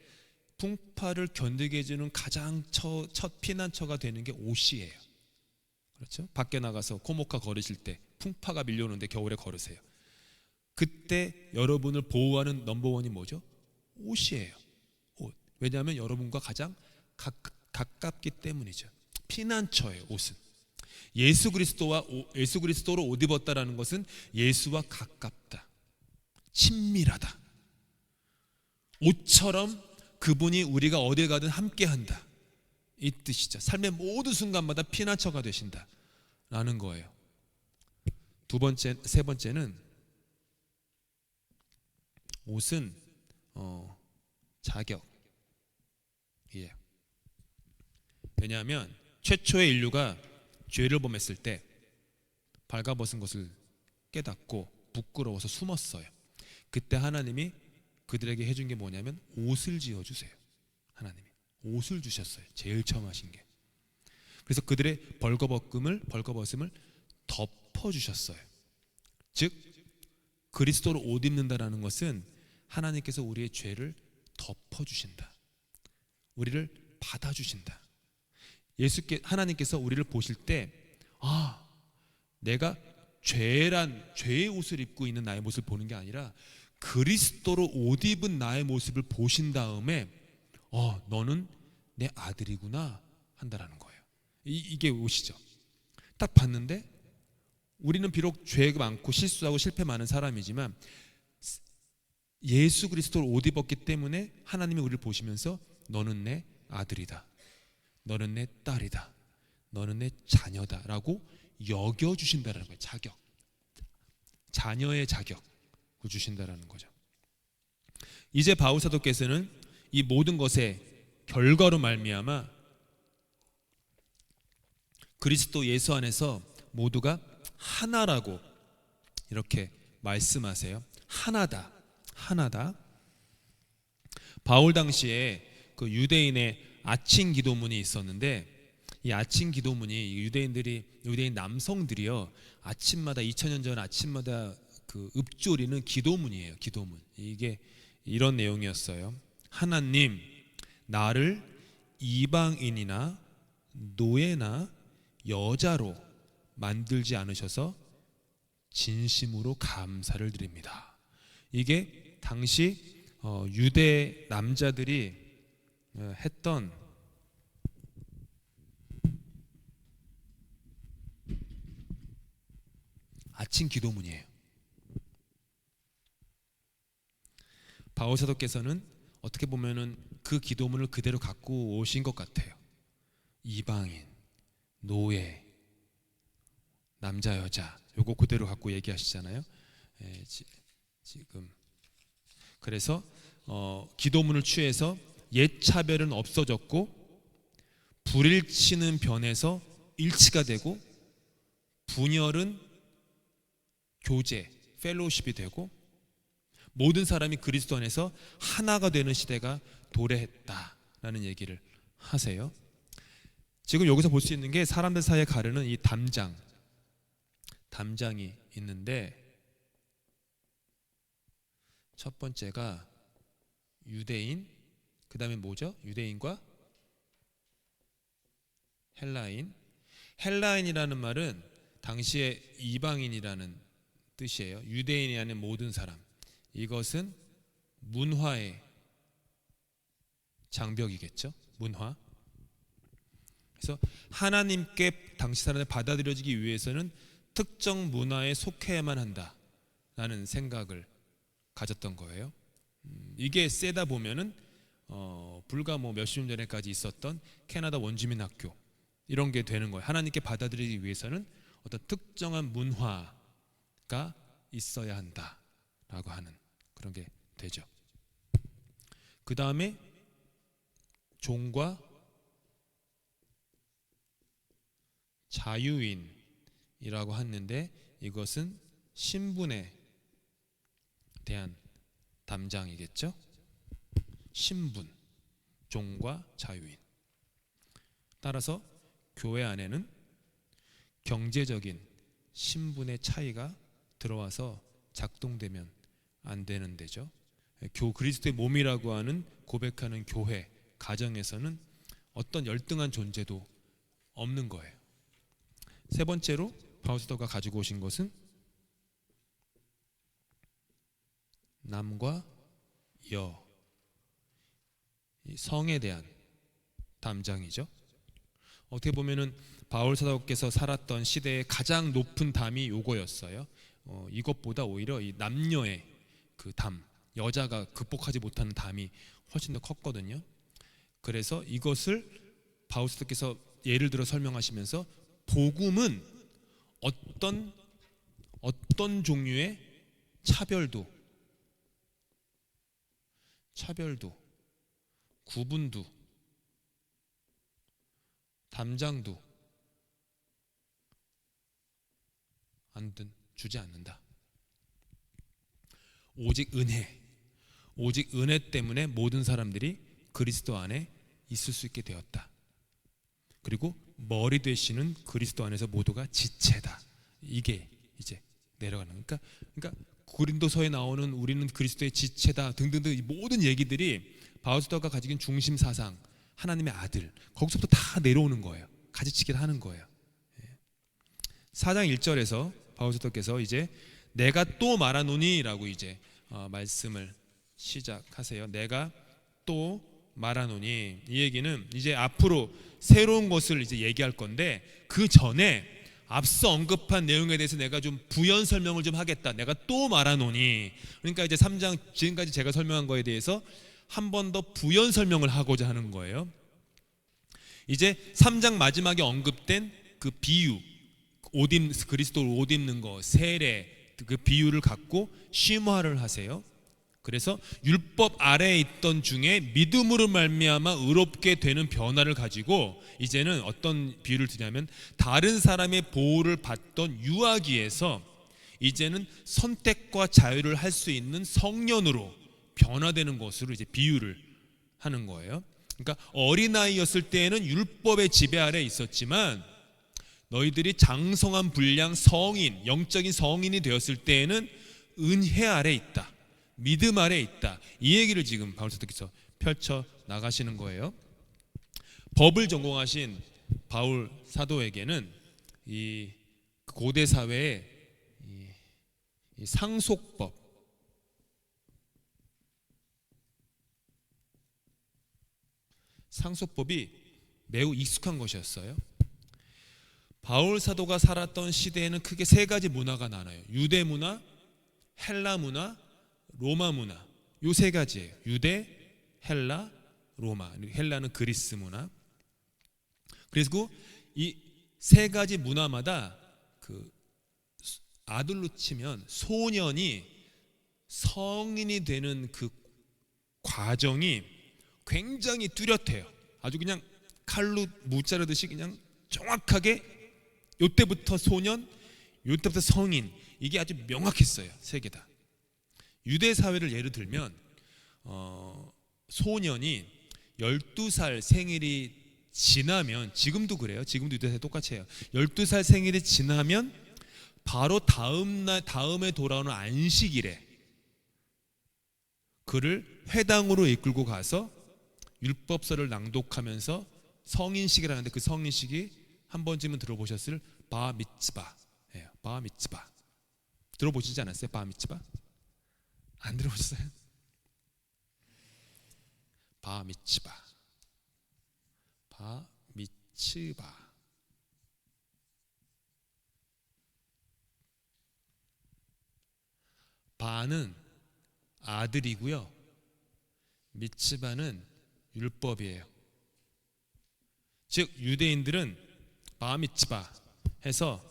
Speaker 1: 풍파를 견디게 해주는 가장 첫 피난처가 되는 게 옷이에요. 그렇죠? 밖에 나가서 코모카 걸으실 때 풍파가 밀려오는데 겨울에 걸으세요. 그때 여러분을 보호하는 넘버원이 뭐죠? 옷이에요. 옷. 왜냐하면 여러분과 가장 가깝기 때문이죠. 피난처예요. 옷은. 예수 그리스도로 옷 입었다라는 것은 예수와 가깝다, 친밀하다. 옷처럼 그분이 우리가 어딜 가든 함께한다, 이 뜻이죠. 삶의 모든 순간마다 피난처가 되신다라는 거예요. 세 번째는 옷은 자격이에요. 왜냐하면 최초의 인류가 죄를 범했을 때 발가벗은 것을 깨닫고 부끄러워서 숨었어요. 그때 하나님이 그들에게 해준 게 뭐냐면 옷을 지어주세요. 하나님이 옷을 주셨어요. 제일 처음 하신 게. 그래서 그들의 벌거벗음을 덮어주셨어요. 즉 그리스도로 옷 입는다라는 것은 하나님께서 우리의 죄를 덮어주신다, 우리를 받아주신다. 하나님께서 우리를 보실 때 내가 죄의 옷을 입고 있는 나의 모습을 보는 게 아니라 그리스도로 옷 입은 나의 모습을 보신 다음에 너는 내 아들이구나 한다라는 거예요. 이게 옷이죠. 딱 봤는데 우리는 비록 죄가 많고 실수하고 실패 많은 사람이지만 예수 그리스도로 옷 입었기 때문에 하나님이 우리를 보시면서 너는 내 아들이다, 너는 내 딸이다, 너는 내 자녀다 라고 여겨주신다는 거예요. 자격. 자녀의 자격을 주신다라는 거죠. 이제 바울 사도께서는 이 모든 것의 결과로 말미암아 그리스도 예수 안에서 모두가 하나라고 이렇게 말씀하세요. 하나다, 하나다. 바울 당시에 그 유대인의 아침 기도문이 있었는데, 이 아침 기도문이 유대인 남성들이요, 아침마다 2000년 전 아침마다 그 읊조리는 기도문이에요. 기도문. 이게 이런 내용이었어요. 하나님, 나를 이방인이나 노예나 여자로 만들지 않으셔서 진심으로 감사를 드립니다. 이게 당시 유대 남자들이 했던 아침 기도문이에요. 바울 사도께서는 어떻게 보면은 그 기도문을 그대로 갖고 오신 것 같아요. 이방인, 노예, 남자, 여자, 요거 그대로 갖고 얘기하시잖아요. 지금 그래서 기도문을 취해서 옛 차별은 없어졌고, 불일치는 변해서 일치가 되고, 분열은 교제, 펠로우십이 되고, 모든 사람이 그리스도 안에서 하나가 되는 시대가 도래했다라는 얘기를 하세요. 지금 여기서 볼 수 있는 게 사람들 사이에 가르는 이 담장이 있는데, 첫 번째가 유대인, 그 다음에 뭐죠? 유대인과 헬라인. 헬라인이라는 말은 당시에 이방인이라는 뜻이에요. 유대인이 아닌 모든 사람. 이것은 문화의 장벽이겠죠. 문화. 그래서 하나님께 당시 사람을 받아들여지기 위해서는 특정 문화에 속해야만 한다라는 생각을 가졌던 거예요. 이게 세다 보면은 불과 몇십 년 전에까지 있었던 캐나다 원주민 학교 이런 게 되는 거예요. 하나님께 받아들이기 위해서는 어떤 특정한 문화가 있어야 한다라고 하는 그런 게 되죠. 그 다음에 종과 자유인이라고 하는데, 이것은 신분에 대한 담장이겠죠. 신분, 종과 자유인. 따라서 교회 안에는 경제적인 신분의 차이가 들어와서 작동되면 안 되는 데죠. 그리스도의 몸이라고 하는 고백하는 교회 가정에서는 어떤 열등한 존재도 없는 거예요. 세 번째로 바울 사도가 가지고 오신 것은 남과 여, 성에 대한 담장이죠. 어떻게 보면은 바울 사도께서 살았던 시대의 가장 높은 담이 요거였어요. 이것보다 오히려 이 남녀의 그 담, 여자가 극복하지 못하는 담이 훨씬 더 컸거든요. 그래서 이것을 바울 사도께서 예를 들어 설명하시면서 복음은 어떤 종류의 차별도, 구분도, 담장도 주지 않는다. 오직 은혜 때문에 모든 사람들이 그리스도 안에 있을 수 있게 되었다. 그리고 머리 되시는 그리스도 안에서 모두가 지체다. 이게 이제 내려가는 거니까. 그러니까 고린도서에 나오는 우리는 그리스도의 지체다 등등등 이 모든 얘기들이 바울 사도가 가지고 있는 중심 사상, 하나님의 아들, 거기서부터 다 내려오는 거예요. 가지치기를 하는 거예요. 4장 1절에서 바울 사도께서 이제 내가 또 말하노니라고 이제 말씀을 시작하세요. 내가 또 말하노니, 이 얘기는 이제 앞으로 새로운 것을 이제 얘기할 건데, 그 전에 앞서 언급한 내용에 대해서 내가 좀 부연 설명을 좀 하겠다. 내가 또 말하노니, 그러니까 이제 3장 지금까지 제가 설명한 거에 대해서 한 번 더 부연 설명을 하고자 하는 거예요. 이제 3장 마지막에 언급된 그 비유, 그리스도를 옷 입는 거, 세례, 그 비유를 갖고 심화를 하세요. 그래서 율법 아래에 있던 중에 믿음으로 말미암아 의롭게 되는 변화를 가지고 이제는 어떤 비유를 드냐면 다른 사람의 보호를 받던 유아기에서 이제는 선택과 자유를 할 수 있는 성년으로 변화되는 것으로 이제 비유를 하는 거예요. 그러니까 어린아이였을 때에는 율법의 지배 아래에 있었지만 너희들이 장성한 분량 성인, 영적인 성인이 되었을 때에는 은혜 아래에 있다, 믿음 아래에 있다, 이 얘기를 지금 바울 사도께서 펼쳐 나가시는 거예요. 법을 전공하신 바울 사도에게는 이 고대 사회의 이 상속법, 상속법이 매우 익숙한 것이었어요. 바울 사도가 살았던 시대에는 크게 세 가지 문화가 나눠요. 유대 문화, 헬라 문화, 로마 문화. 요 세 가지예요. 유대, 헬라, 로마. 헬라는 그리스 문화. 그리고 이 세 가지 문화마다 그 아들로 치면 소년이 성인이 되는 그 과정이 굉장히 뚜렷해요. 아주 그냥 칼로 무자르듯이 그냥 정확하게 요때부터 소년, 요때부터 성인, 이게 아주 명확했어요. 세 개 다. 유대 사회를 예를 들면 소년이 12살 생일이 지나면, 지금도 그래요. 지금도 유대 사회 똑같이 해요. 12살 생일이 지나면 바로 다음에 돌아오는 안식일에 그를 회당으로 이끌고 가서 율법서를 낭독하면서 성인식을 하는데, 그 성인식이 한 번쯤은 들어보셨을 바 미츠바예요. 바 미츠바 들어보시지 않았어요? 바 미츠바 안 들어보셨어요? 바 미츠바, 바 미츠바. 바는 아들이고요, 미츠바는 율법이에요. 즉 유대인들은 바미츠바 해서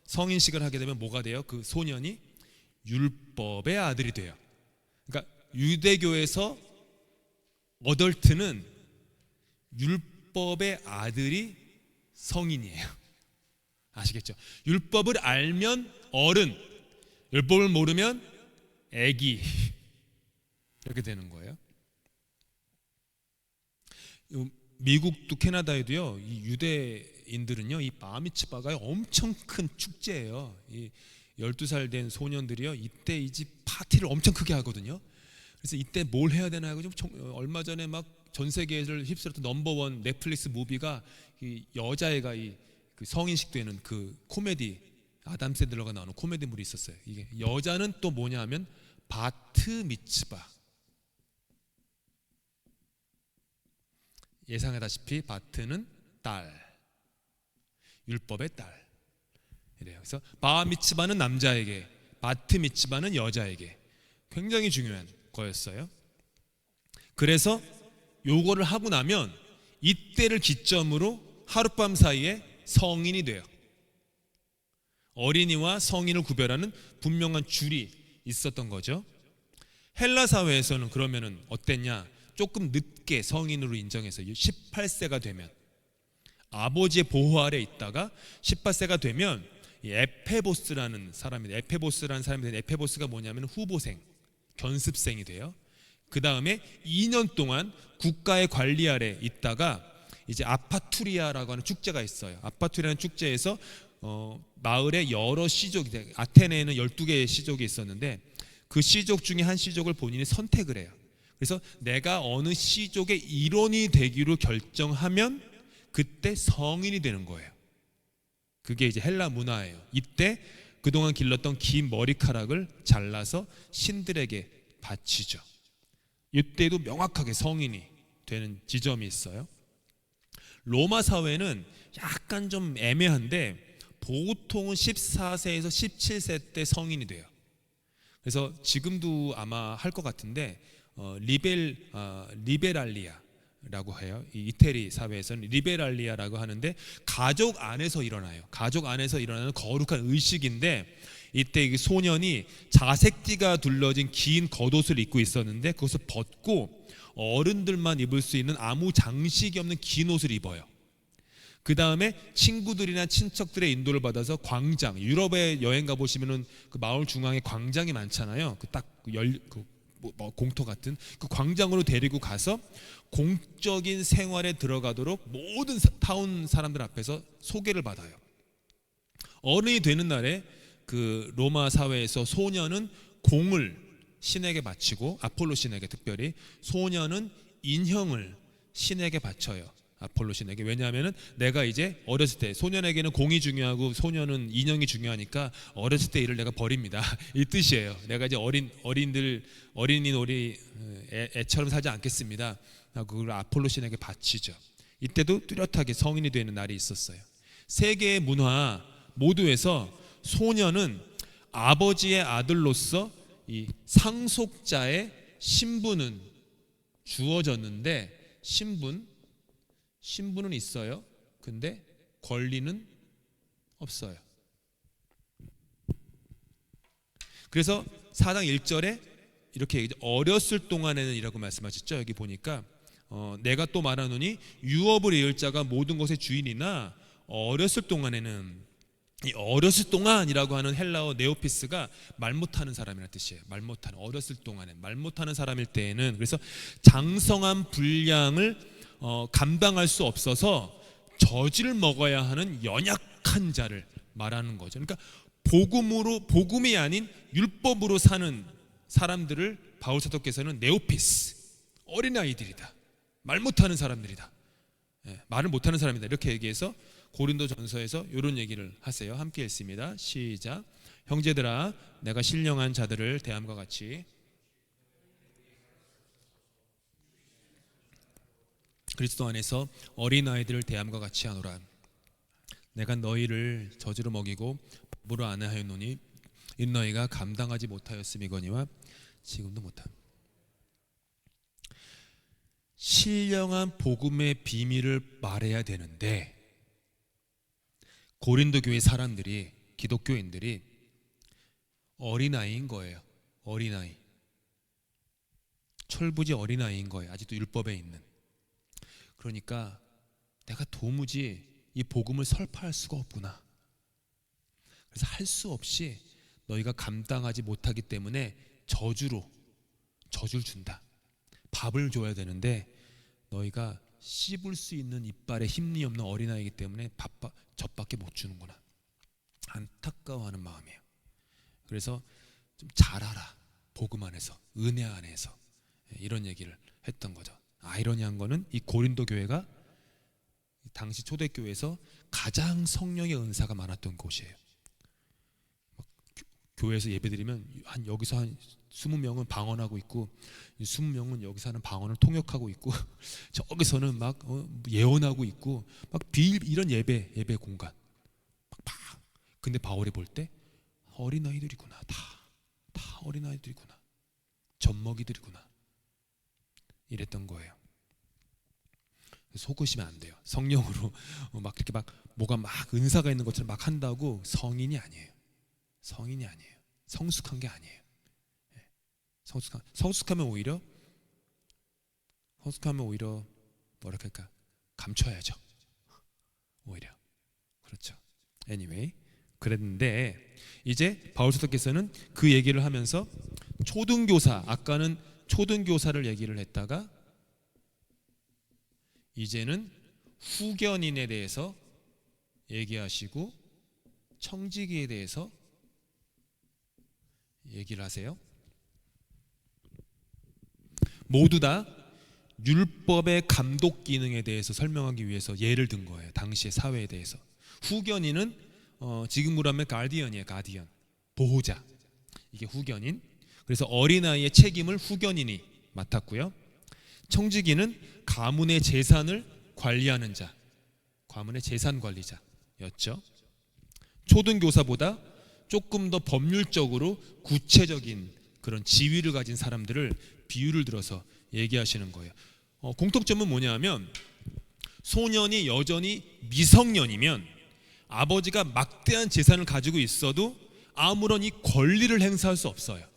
Speaker 1: 성인식을 하게 되면 뭐가 돼요? 그 소년이 율법의 아들이 돼요. 그러니까 유대교에서 어덜트는 율법의 아들이 성인이에요. 아시겠죠? 율법을 알면 어른, 율법을 모르면 애기, 이렇게 되는 거예요. 미국도 캐나다에도요, 이 유대인들은요, 이 바미츠바가 엄청 큰 축제예요. 이 12살 된 소년들이요, 이때 이 집 파티를 엄청 크게 하거든요. 그래서 이때 뭘 해야 되나 하고 얼마 전에 막 전 세계를 휩쓸었던 넘버원 넷플릭스 무비가 이 여자애가 그 성인식 되는 그 코미디, 아담 샌들러가 나오는 코미디물이 있었어요. 이게 여자는 또 뭐냐 하면 바트 미츠바. 예상하다시피 바트는 딸, 율법의 딸 이래요. 그래서 바 미츠바는 남자에게, 바트 미츠바는 여자에게 굉장히 중요한 거였어요. 그래서 요거를 하고 나면 이때를 기점으로 하룻밤 사이에 성인이 돼요. 어린이와 성인을 구별하는 분명한 줄이 있었던 거죠. 헬라 사회에서는 그러면은 어땠냐? 조금 늦게 성인으로 인정해서 18세가 되면, 아버지의 보호 아래 있다가 18세가 되면 에페보스라는 사람이, 에페보스가 뭐냐면 후보생, 견습생이 돼요. 그 다음에 2년 동안 국가의 관리 아래 있다가 이제 아파투리아라고 하는 축제가 있어요. 아파투리아라는 축제에서 마을의 여러 시족, 아테네에는 12개의 시족이 있었는데 그 시족 중에 한 시족을 본인이 선택을 해요. 그래서 내가 어느 시족의 일원이 되기로 결정하면 그때 성인이 되는 거예요. 그게 이제 헬라 문화예요. 이때 그동안 길렀던 긴 머리카락을 잘라서 신들에게 바치죠. 이때도 명확하게 성인이 되는 지점이 있어요. 로마 사회는 약간 좀 애매한데 보통은 14세에서 17세 때 성인이 돼요. 그래서 지금도 아마 할 것 같은데 리베랄리아라고 해요. 이 이태리 사회에서는 리베랄리아라고 하는데 가족 안에서 일어나요. 가족 안에서 일어나는 거룩한 의식인데 이때 이 소년이 자색띠가 둘러진 긴 겉옷을 입고 있었는데 그것을 벗고 어른들만 입을 수 있는 아무 장식이 없는 긴 옷을 입어요. 그 다음에 친구들이나 친척들의 인도를 받아서 광장, 유럽에 여행 가보시면은 그 마을 중앙에 광장이 많잖아요. 그 딱 공터 같은 그 광장으로 데리고 가서 공적인 생활에 들어가도록 모든 타운 사람들 앞에서 소개를 받아요. 어른이 되는 날에 그 로마 사회에서 소년은 공을 신에게 바치고, 아폴로 신에게 특별히, 소년은 인형을 신에게 바쳐요. 아폴로 신에게. 왜냐하면은 내가 이제 어렸을 때, 소년에게는 공이 중요하고 소년은 인형이 중요하니까 어렸을 때 일을 내가 버립니다. 이 뜻이에요. 내가 이제 어린이 놀이 애처럼 살지 않겠습니다. 그걸 아폴로 신에게 바치죠. 이때도 뚜렷하게 성인이 되는 날이 있었어요. 세계의 문화 모두에서 소년은 아버지의 아들로서 이 상속자의 신분은 주어졌는데 신분은 있어요. 근데 권리는 없어요. 그래서 4장 1절에 이렇게 어렸을 동안에는 이라고 말씀하셨죠. 여기 보니까 내가 또 말하노니 유업을 이을 자가 모든 것의 주인이나 어렸을 동안에는, 이 어렸을 동안이라고 하는 헬라어 네오피스가 말 못하는 사람이라는 뜻이에요. 말 못하는, 어렸을 동안에 말 못하는 사람일 때에는, 그래서 장성한 분량을 감당할 수 없어서 젖을 먹어야 하는 연약한 자를 말하는 거죠. 그러니까 복음이 아닌 율법으로 사는 사람들을 바울 사도께서는 네오피스, 어린아이들이다, 말 못하는 사람들이다, 말을 못하는 사람이다, 이렇게 얘기해서 고린도전서에서 이런 얘기를 하세요. 함께 읽습니다. 시작. 형제들아, 내가 신령한 자들을 대함과 같이 그리스도 안에서 어린아이들을 대함과 같이 하노라. 내가 너희를 저주로 먹이고 법으로 안내하였노니 이 너희가 감당하지 못하였음이거니와 지금도 못함. 신령한 복음의 비밀을 말해야 되는데 고린도 교회 사람들이, 기독교인들이 어린아이인 거예요. 어린아이, 철부지 어린아이인 거예요. 아직도 율법에 있는. 그러니까 내가 도무지 이 복음을 설파할 수가 없구나. 그래서 할 수 없이 너희가 감당하지 못하기 때문에 저주를 준다. 밥을 줘야 되는데 너희가 씹을 수 있는 이빨에 힘이 없는 어린아이이기 때문에 젖밖에 못 주는구나. 안타까워하는 마음이에요. 그래서 좀 잘하라, 복음 안에서, 은혜 안에서, 이런 얘기를 했던 거죠. 아이러니한 거는 이 고린도 교회가 당시 초대교회에서 가장 성령의 은사가 많았던 곳이에요. 교회에서 예배드리면 여기서 한 20명은 방언하고 있고 20명은 여기서 하는 방언을 통역하고 있고 저기서는 막 예언하고 있고 막 이런 예배 공간 막. 근데 바울이 볼 때 어린아이들이구나. 다 어린아이들이구나. 젖먹이들이구나. 이랬던 거예요. 속으시면 안 돼요. 성령으로 막 이렇게 막 뭐가 막 은사가 있는 것처럼 막 한다고 성인이 아니에요. 성인이 아니에요. 성숙한 게 아니에요. 성숙하면 오히려 뭐랄까 할까, 감춰야죠. 오히려. 그렇죠. anyway, 그랬는데 이제 바울 사도께서는 그 얘기를 하면서 초등교사, 아까는 초등교사를 얘기를 했다가 이제는 후견인에 대해서 얘기하시고 청지기에 대해서 얘기를 하세요. 모두 다 율법의 감독 기능에 대해서 설명하기 위해서 예를 든 거예요. 당시의 사회에 대해서. 후견인은 지금으로 하면 가디언이에요. 가디언, 보호자. 이게 후견인. 그래서 어린아이의 책임을 후견인이 맡았고요. 청지기는 가문의 재산을 관리하는 자, 가문의 재산 관리자였죠. 초등교사보다 조금 더 법률적으로 구체적인 그런 지위를 가진 사람들을 비유를 들어서 얘기하시는 거예요. 공통점은 뭐냐 하면 소년이 여전히 미성년이면 아버지가 막대한 재산을 가지고 있어도 아무런 이 권리를 행사할 수 없어요.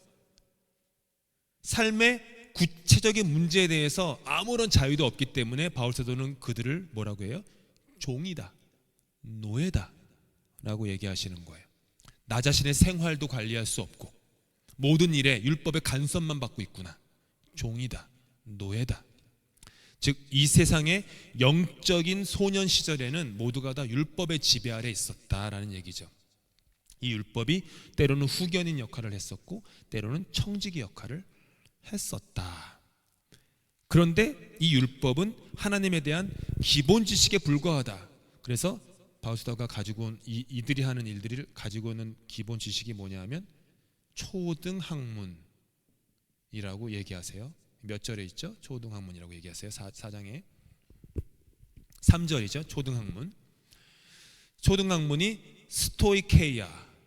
Speaker 1: 삶의 구체적인 문제에 대해서 아무런 자유도 없기 때문에 바울 사도는 그들을 뭐라고 해요? 종이다, 노예다 라고 얘기하시는 거예요. 나 자신의 생활도 관리할 수 없고 모든 일에 율법의 간섭만 받고 있구나. 종이다, 노예다. 즉 이 세상의 영적인 소년 시절에는 모두가 다 율법의 지배 아래 있었다라는 얘기죠. 이 율법이 때로는 후견인 역할을 했었고 때로는 청지기 역할을 했었다. 그런데 이 율법은 하나님에 대한 기본 지식에 불과하다. 그래서 바울 사도가 가지고 온 이들이 하는 일들을 가지고 오는 기본 지식이 뭐냐면 초등학문이라고 얘기하세요. 몇 절에 있죠? 초등학문이라고 얘기하세요. 4장에 3절이죠. 초등학문. 초등학문이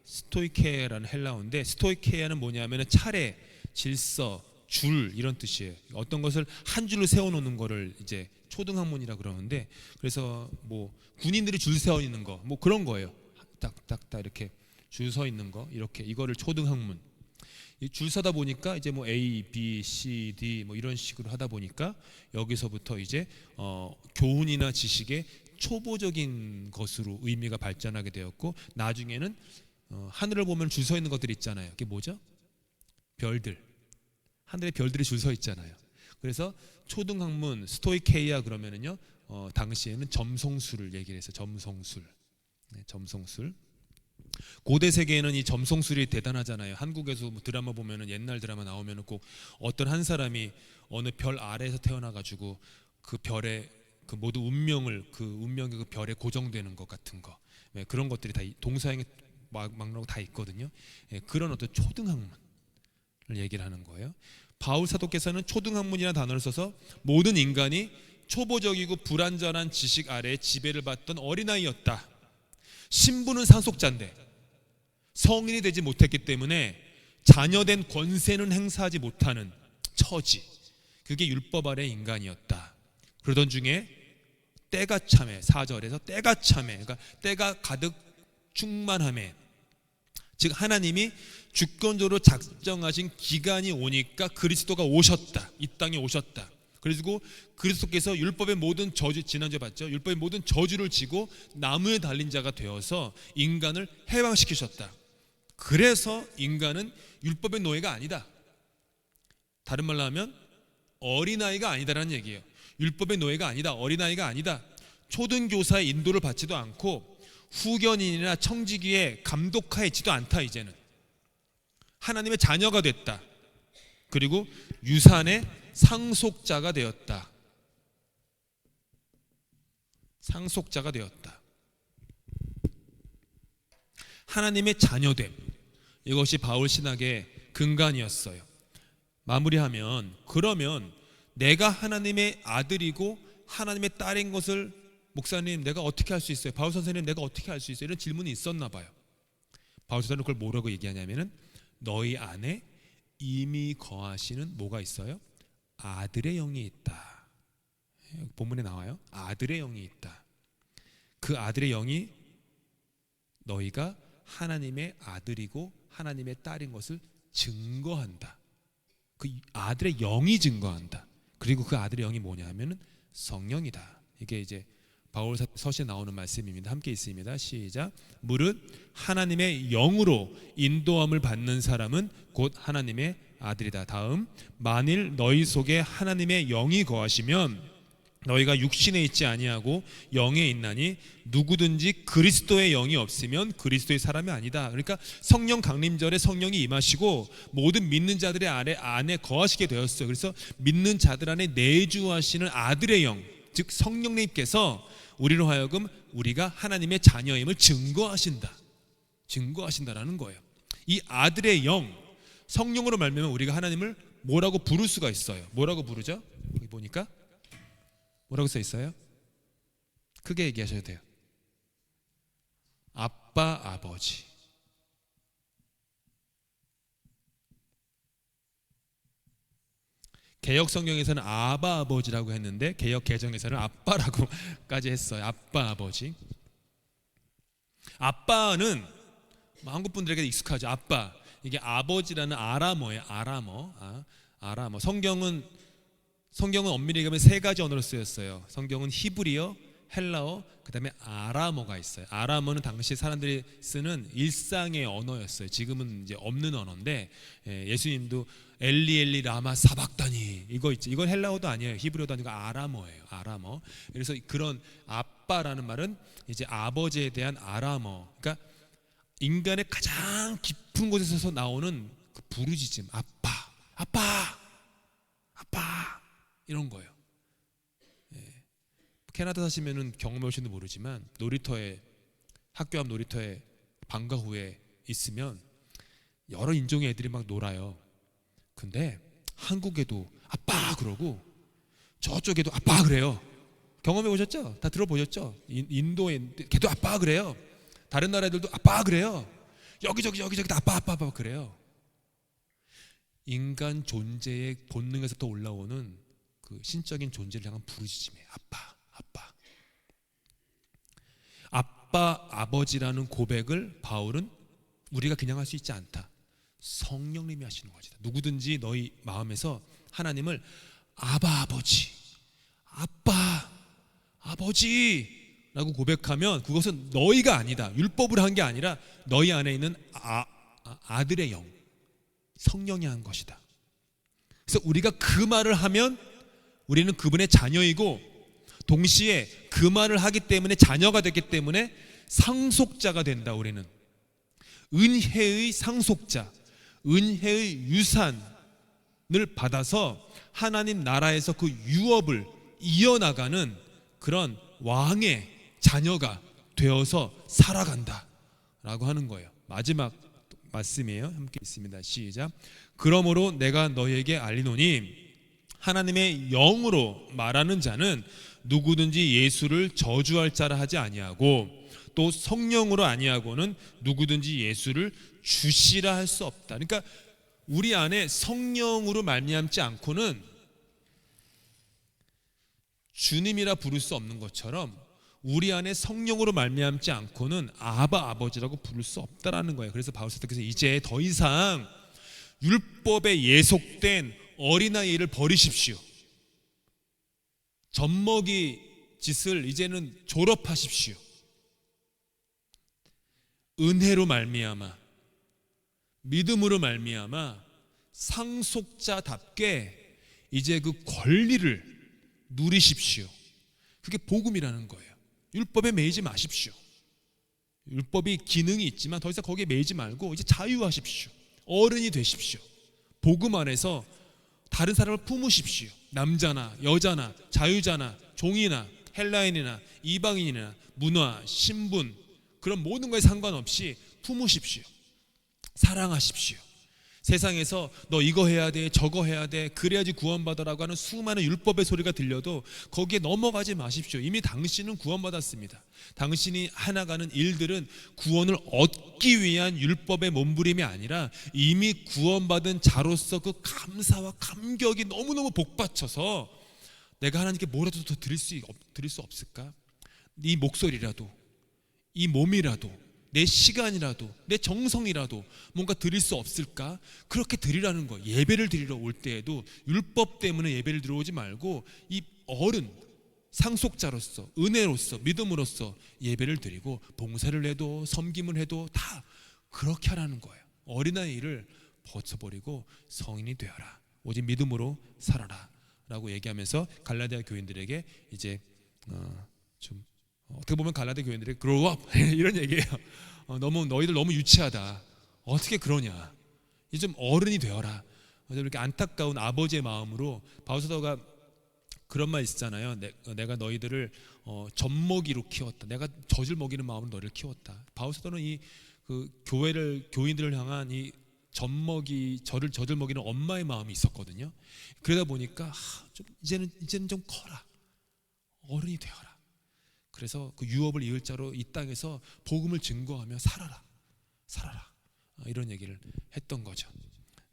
Speaker 1: 스토이케이아라는 헬라어인데, 스토이케이아는 뭐냐면 차례, 질서, 줄 이런 뜻이에요. 어떤 것을 한 줄로 세워놓는 거를 이제 초등학문이라 그러는데, 그래서 뭐 군인들이 줄 세워 있는 거, 뭐 그런 거예요. 딱딱딱 이렇게 줄 서 있는 거, 이렇게 이거를 초등학문. 줄 서다 보니까 이제 뭐 A, B, C, D 뭐 이런 식으로 하다 보니까 여기서부터 이제 교훈이나 지식의 초보적인 것으로 의미가 발전하게 되었고, 나중에는 하늘을 보면 줄 서 있는 것들이 있잖아요. 그게 뭐죠? 별들. 하늘에 별들이 줄 서 있잖아요. 그래서 초등학문 스토이케이아 그러면은요, 당시에는 점성술을 얘기를 해서 점성술. 네, 점성술. 고대 세계에는 이 점성술이 대단하잖아요. 한국에서 뭐 드라마 보면은, 옛날 드라마 나오면은 꼭 어떤 한 사람이 어느 별 아래에서 태어나 가지고 그 별의 그 모든 운명이 그 별에 고정되는 것 같은 거, 네, 그런 것들이 다 동서양의 막론하고 다 있거든요. 네, 그런 어떤 초등학문을 얘기를 하는 거예요. 바울 사도께서는 초등학문이라는 단어를 써서 모든 인간이 초보적이고 불완전한 지식 아래에 지배를 받던 어린아이였다. 신부는 상속자인데 성인이 되지 못했기 때문에 자녀된 권세는 행사하지 못하는 처지, 그게 율법 아래 인간이었다. 그러던 중에 때가 참에, 4절에서 때가 참에, 그러니까 때가 가득 충만함에, 즉 하나님이 주권적으로 작정하신 기간이 오니까 그리스도가 오셨다. 이 땅에 오셨다. 그리고 그리스도께서 율법의 모든 저주, 지난주에 봤죠? 율법의 모든 저주를 지고 나무에 달린 자가 되어서 인간을 해방시키셨다. 그래서 인간은 율법의 노예가 아니다. 다른 말로 하면 어린아이가 아니다라는 얘기예요. 율법의 노예가 아니다. 어린아이가 아니다. 초등교사의 인도를 받지도 않고 후견인이나 청지기의 감독하에 있지도 않다. 이제는 하나님의 자녀가 됐다. 그리고 유산의 상속자가 되었다. 상속자가 되었다. 하나님의 자녀됨, 이것이 바울 신학의 근간이었어요. 마무리하면, 그러면 내가 하나님의 아들이고 하나님의 딸인 것을, 목사님 내가 어떻게 할 수 있어요? 바울 선생님 내가 어떻게 할 수 있어요? 이런 질문이 있었나 봐요. 바울 선생님은 그걸 뭐라고 얘기하냐면은, 너희 안에 이미 거하시는 뭐가 있어요? 아들의 영이 있다. 본문에 나와요. 아들의 영이 있다. 그 아들의 영이 너희가 하나님의 아들이고 하나님의 딸인 것을 증거한다. 그 아들의 영이 증거한다. 그리고 그 아들의 영이 뭐냐 하면은 성령이다. 이게 이제 바울 서시에 나오는 말씀입니다. 함께 있습니다. 시작. 무릇 하나님의 영으로 인도함을 받는 사람은 곧 하나님의 아들이다. 다음, 만일 너희 속에 하나님의 영이 거하시면 너희가 육신에 있지 아니하고 영에 있나니 누구든지 그리스도의 영이 없으면 그리스도의 사람이 아니다. 그러니까 성령 강림절에 성령이 임하시고 모든 믿는 자들의 안에 거하시게 되었어요. 그래서 믿는 자들 안에 내주하시는 아들의 영, 즉 성령님께서 우리로 하여금 우리가 하나님의 자녀임을 증거하신다라는 거예요. 이 아들의 영, 성령으로 말미암아 우리가 하나님을 뭐라고 부를 수가 있어요. 뭐라고 부르죠? 여기 보니까 뭐라고 써 있어요? 크게 얘기하셔야 돼요. 아빠, 아버지. 개역 성경에서는 아바, 아버지라고 했는데 개역 개정에서는 아빠라고까지 했어요. 아빠, 아버지. 아빠는 한국 분들에게 익숙하죠. 아빠. 이게 아버지라는 아람어예요. 아람어. 성경은 엄밀히 얘기하면 세 가지 언어로 쓰였어요. 성경은 히브리어, 헬라어, 그다음에 아람어가 있어요. 아람어는 당시 사람들이 쓰는 일상의 언어였어요. 지금은 이제 없는 언어인데, 예수님도 엘리 엘리 라마 사박다니 이거 있죠. 이건 헬라어도 아니에요. 히브리어도 아니고 아람어예요. 아람어. 그래서 그런 아빠라는 말은 이제 아버지에 대한 아람어. 그러니까 인간의 가장 깊은 곳에서 나오는 그 부르짖음, 아빠, 아빠, 아빠 이런 거예요. 캐나다 사시면은 경험해 오신지 모르지만 놀이터에, 학교 앞 놀이터에 방과 후에 있으면 여러 인종의 애들이 막 놀아요. 근데 한국에도 아빠 그러고 저쪽에도 아빠 그래요. 경험해 보셨죠? 다 들어보셨죠? 인도에 걔도 아빠 그래요. 다른 나라 애들도 아빠 그래요. 여기저기 다 아빠 그래요. 인간 존재의 본능에서부터 올라오는 그 신적인 존재를 향한 부르짖음이에요. 아빠, 아버지라는 고백을 바울은 우리가 그냥 할 수 있지 않다. 성령님이 하시는 것이다. 누구든지 너희 마음에서 하나님을 아바 아버지, 아빠 아버지라고 고백하면 그것은 너희가 아니다. 율법으로 한 게 아니라 너희 안에 있는 아들의 영, 성령이 한 것이다. 그래서 우리가 그 말을 하면 우리는 그분의 자녀이고, 동시에 그 말을 하기 때문에 자녀가 됐기 때문에 상속자가 된다. 우리는 은혜의 상속자, 은혜의 유산을 받아서 하나님 나라에서 그 유업을 이어나가는 그런 왕의 자녀가 되어서 살아간다 라고 하는 거예요. 마지막 말씀이에요. 함께 있습니다. 시작. 그러므로 내가 너희에게 알리노니 하나님의 영으로 말하는 자는 누구든지 예수를 저주할 자라 하지 아니하고, 또 성령으로 아니하고는 누구든지 예수를 주시라 할 수 없다. 그러니까 우리 안에 성령으로 말미암지 않고는 주님이라 부를 수 없는 것처럼, 우리 안에 성령으로 말미암지 않고는 아바 아버지라고 부를 수 없다라는 거예요. 그래서 바울 사도께서 이제 더 이상 율법에 예속된 어린아이를 버리십시오. 젖먹이 짓을 이제는 졸업하십시오. 은혜로 말미암아, 믿음으로 말미암아 상속자답게 이제 그 권리를 누리십시오. 그게 복음이라는 거예요. 율법에 매이지 마십시오. 율법이 기능이 있지만 더 이상 거기에 매이지 말고 이제 자유하십시오. 어른이 되십시오. 복음 안에서 다른 사람을 품으십시오. 남자나 여자나 자유자나 종이나 헬라인이나 이방인이나 문화, 신분, 그런 모든 것에 상관없이 품으십시오. 사랑하십시오. 세상에서 너 이거 해야 돼, 저거 해야 돼, 그래야지 구원받아라고 하는 수많은 율법의 소리가 들려도 거기에 넘어가지 마십시오. 이미 당신은 구원받았습니다. 당신이 해나가는 일들은 구원을 얻기 위한 율법의 몸부림이 아니라 이미 구원받은 자로서 그 감사와 감격이 너무너무 복받쳐서 내가 하나님께 뭐라도 더 드릴 수 없을까? 이 목소리라도, 이 몸이라도, 내 시간이라도, 내 정성이라도 뭔가 드릴 수 없을까? 그렇게 드리라는 거예요. 예배를 드리러 올 때에도 율법 때문에 예배를 들어오지 말고 이 어른, 상속자로서, 은혜로서, 믿음으로서 예배를 드리고 봉사를 해도 섬김을 해도 다 그렇게 하라는 거예요. 어린아이를 벗어버리고 성인이 되어라. 오직 믿음으로 살아라 라고 얘기하면서 갈라디아 교인들에게 이제 좀 어떻게 보면 갈라디아 교인들이 grow up 이런 얘기예요. 너희들 너무 유치하다. 어떻게 그러냐. 이제 좀 어른이 되어라. 이렇게 안타까운 아버지의 마음으로 바울 사도가 그런 말 있잖아요. 내가 너희들을 젖먹이로 키웠다. 내가 젖을 먹이는 마음으로 너희를 키웠다. 바울 사도는 이 그 교인들을 향한 이 젖을 먹이는 엄마의 마음이 있었거든요. 그러다 보니까 좀 이제는 좀 커라. 어른이 되어라. 그래서 그 유업을 이을 자로 이 땅에서 복음을 증거하며 살아라 이런 얘기를 했던 거죠.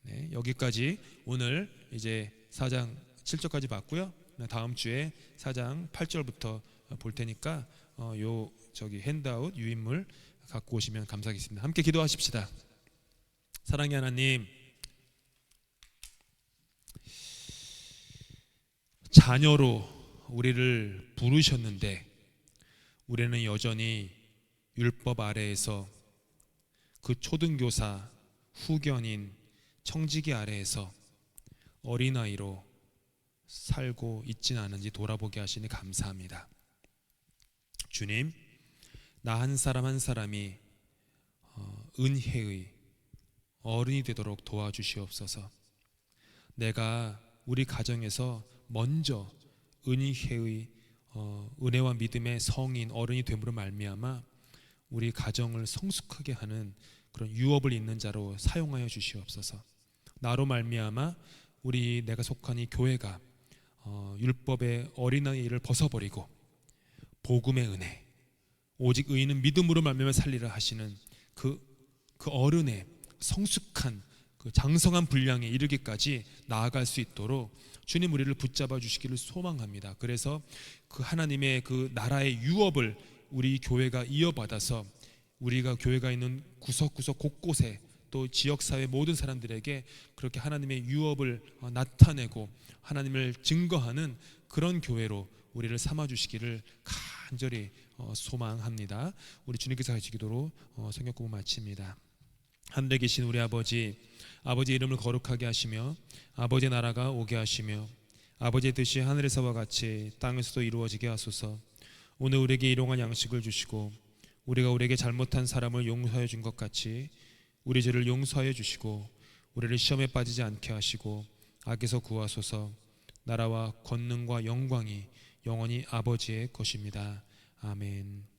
Speaker 1: 네, 여기까지 오늘 이제 4장 7절까지 봤고요. 다음 주에 4장 8절부터 볼 테니까 요 핸드아웃 유인물 갖고 오시면 감사하겠습니다. 함께 기도하십시다. 사랑의 하나님, 자녀로 우리를 부르셨는데 우리는 여전히 율법 아래에서 그 초등교사, 후견인, 청지기 아래에서 어린아이로 살고 있진 않은지 돌아보게 하시니 감사합니다. 주님, 나 한 사람 한 사람이 은혜의 어른이 되도록 도와주시옵소서. 내가 우리 가정에서 먼저 은혜의 은혜와 믿음의 성인 어른이 됨으로 말미암아 우리 가정을 성숙하게 하는 그런 유업을 잇는 자로 사용하여 주시옵소서. 나로 말미암아 내가 속한 이 교회가 율법의 어린아이를 벗어버리고 복음의 은혜, 오직 의인은 믿음으로 말미암아 살리라 하시는 그 어른의 성숙한 그 장성한 분량에 이르기까지 나아갈 수 있도록 주님 우리를 붙잡아 주시기를 소망합니다. 그래서 그 하나님의 그 나라의 유업을 우리 교회가 이어받아서 우리가 교회가 있는 구석구석 곳곳에 또 지역사회 모든 사람들에게 그렇게 하나님의 유업을 나타내고 하나님을 증거하는 그런 교회로 우리를 삼아주시기를 간절히 소망합니다. 우리 주님께서 하시 기도로 성경 공부 마칩니다. 하늘에 계신 우리 아버지, 아버지의 이름을 거룩하게 하시며 아버지의 나라가 오게 하시며 아버지의 뜻이 하늘에서와 같이 땅에서도 이루어지게 하소서. 오늘 우리에게 일용할 양식을 주시고 우리가 우리에게 잘못한 사람을 용서해 준 것 같이 우리 죄를 용서하여 주시고 우리를 시험에 빠지지 않게 하시고 악에서 구하소서. 나라와 권능과 영광이 영원히 아버지의 것입니다. 아멘.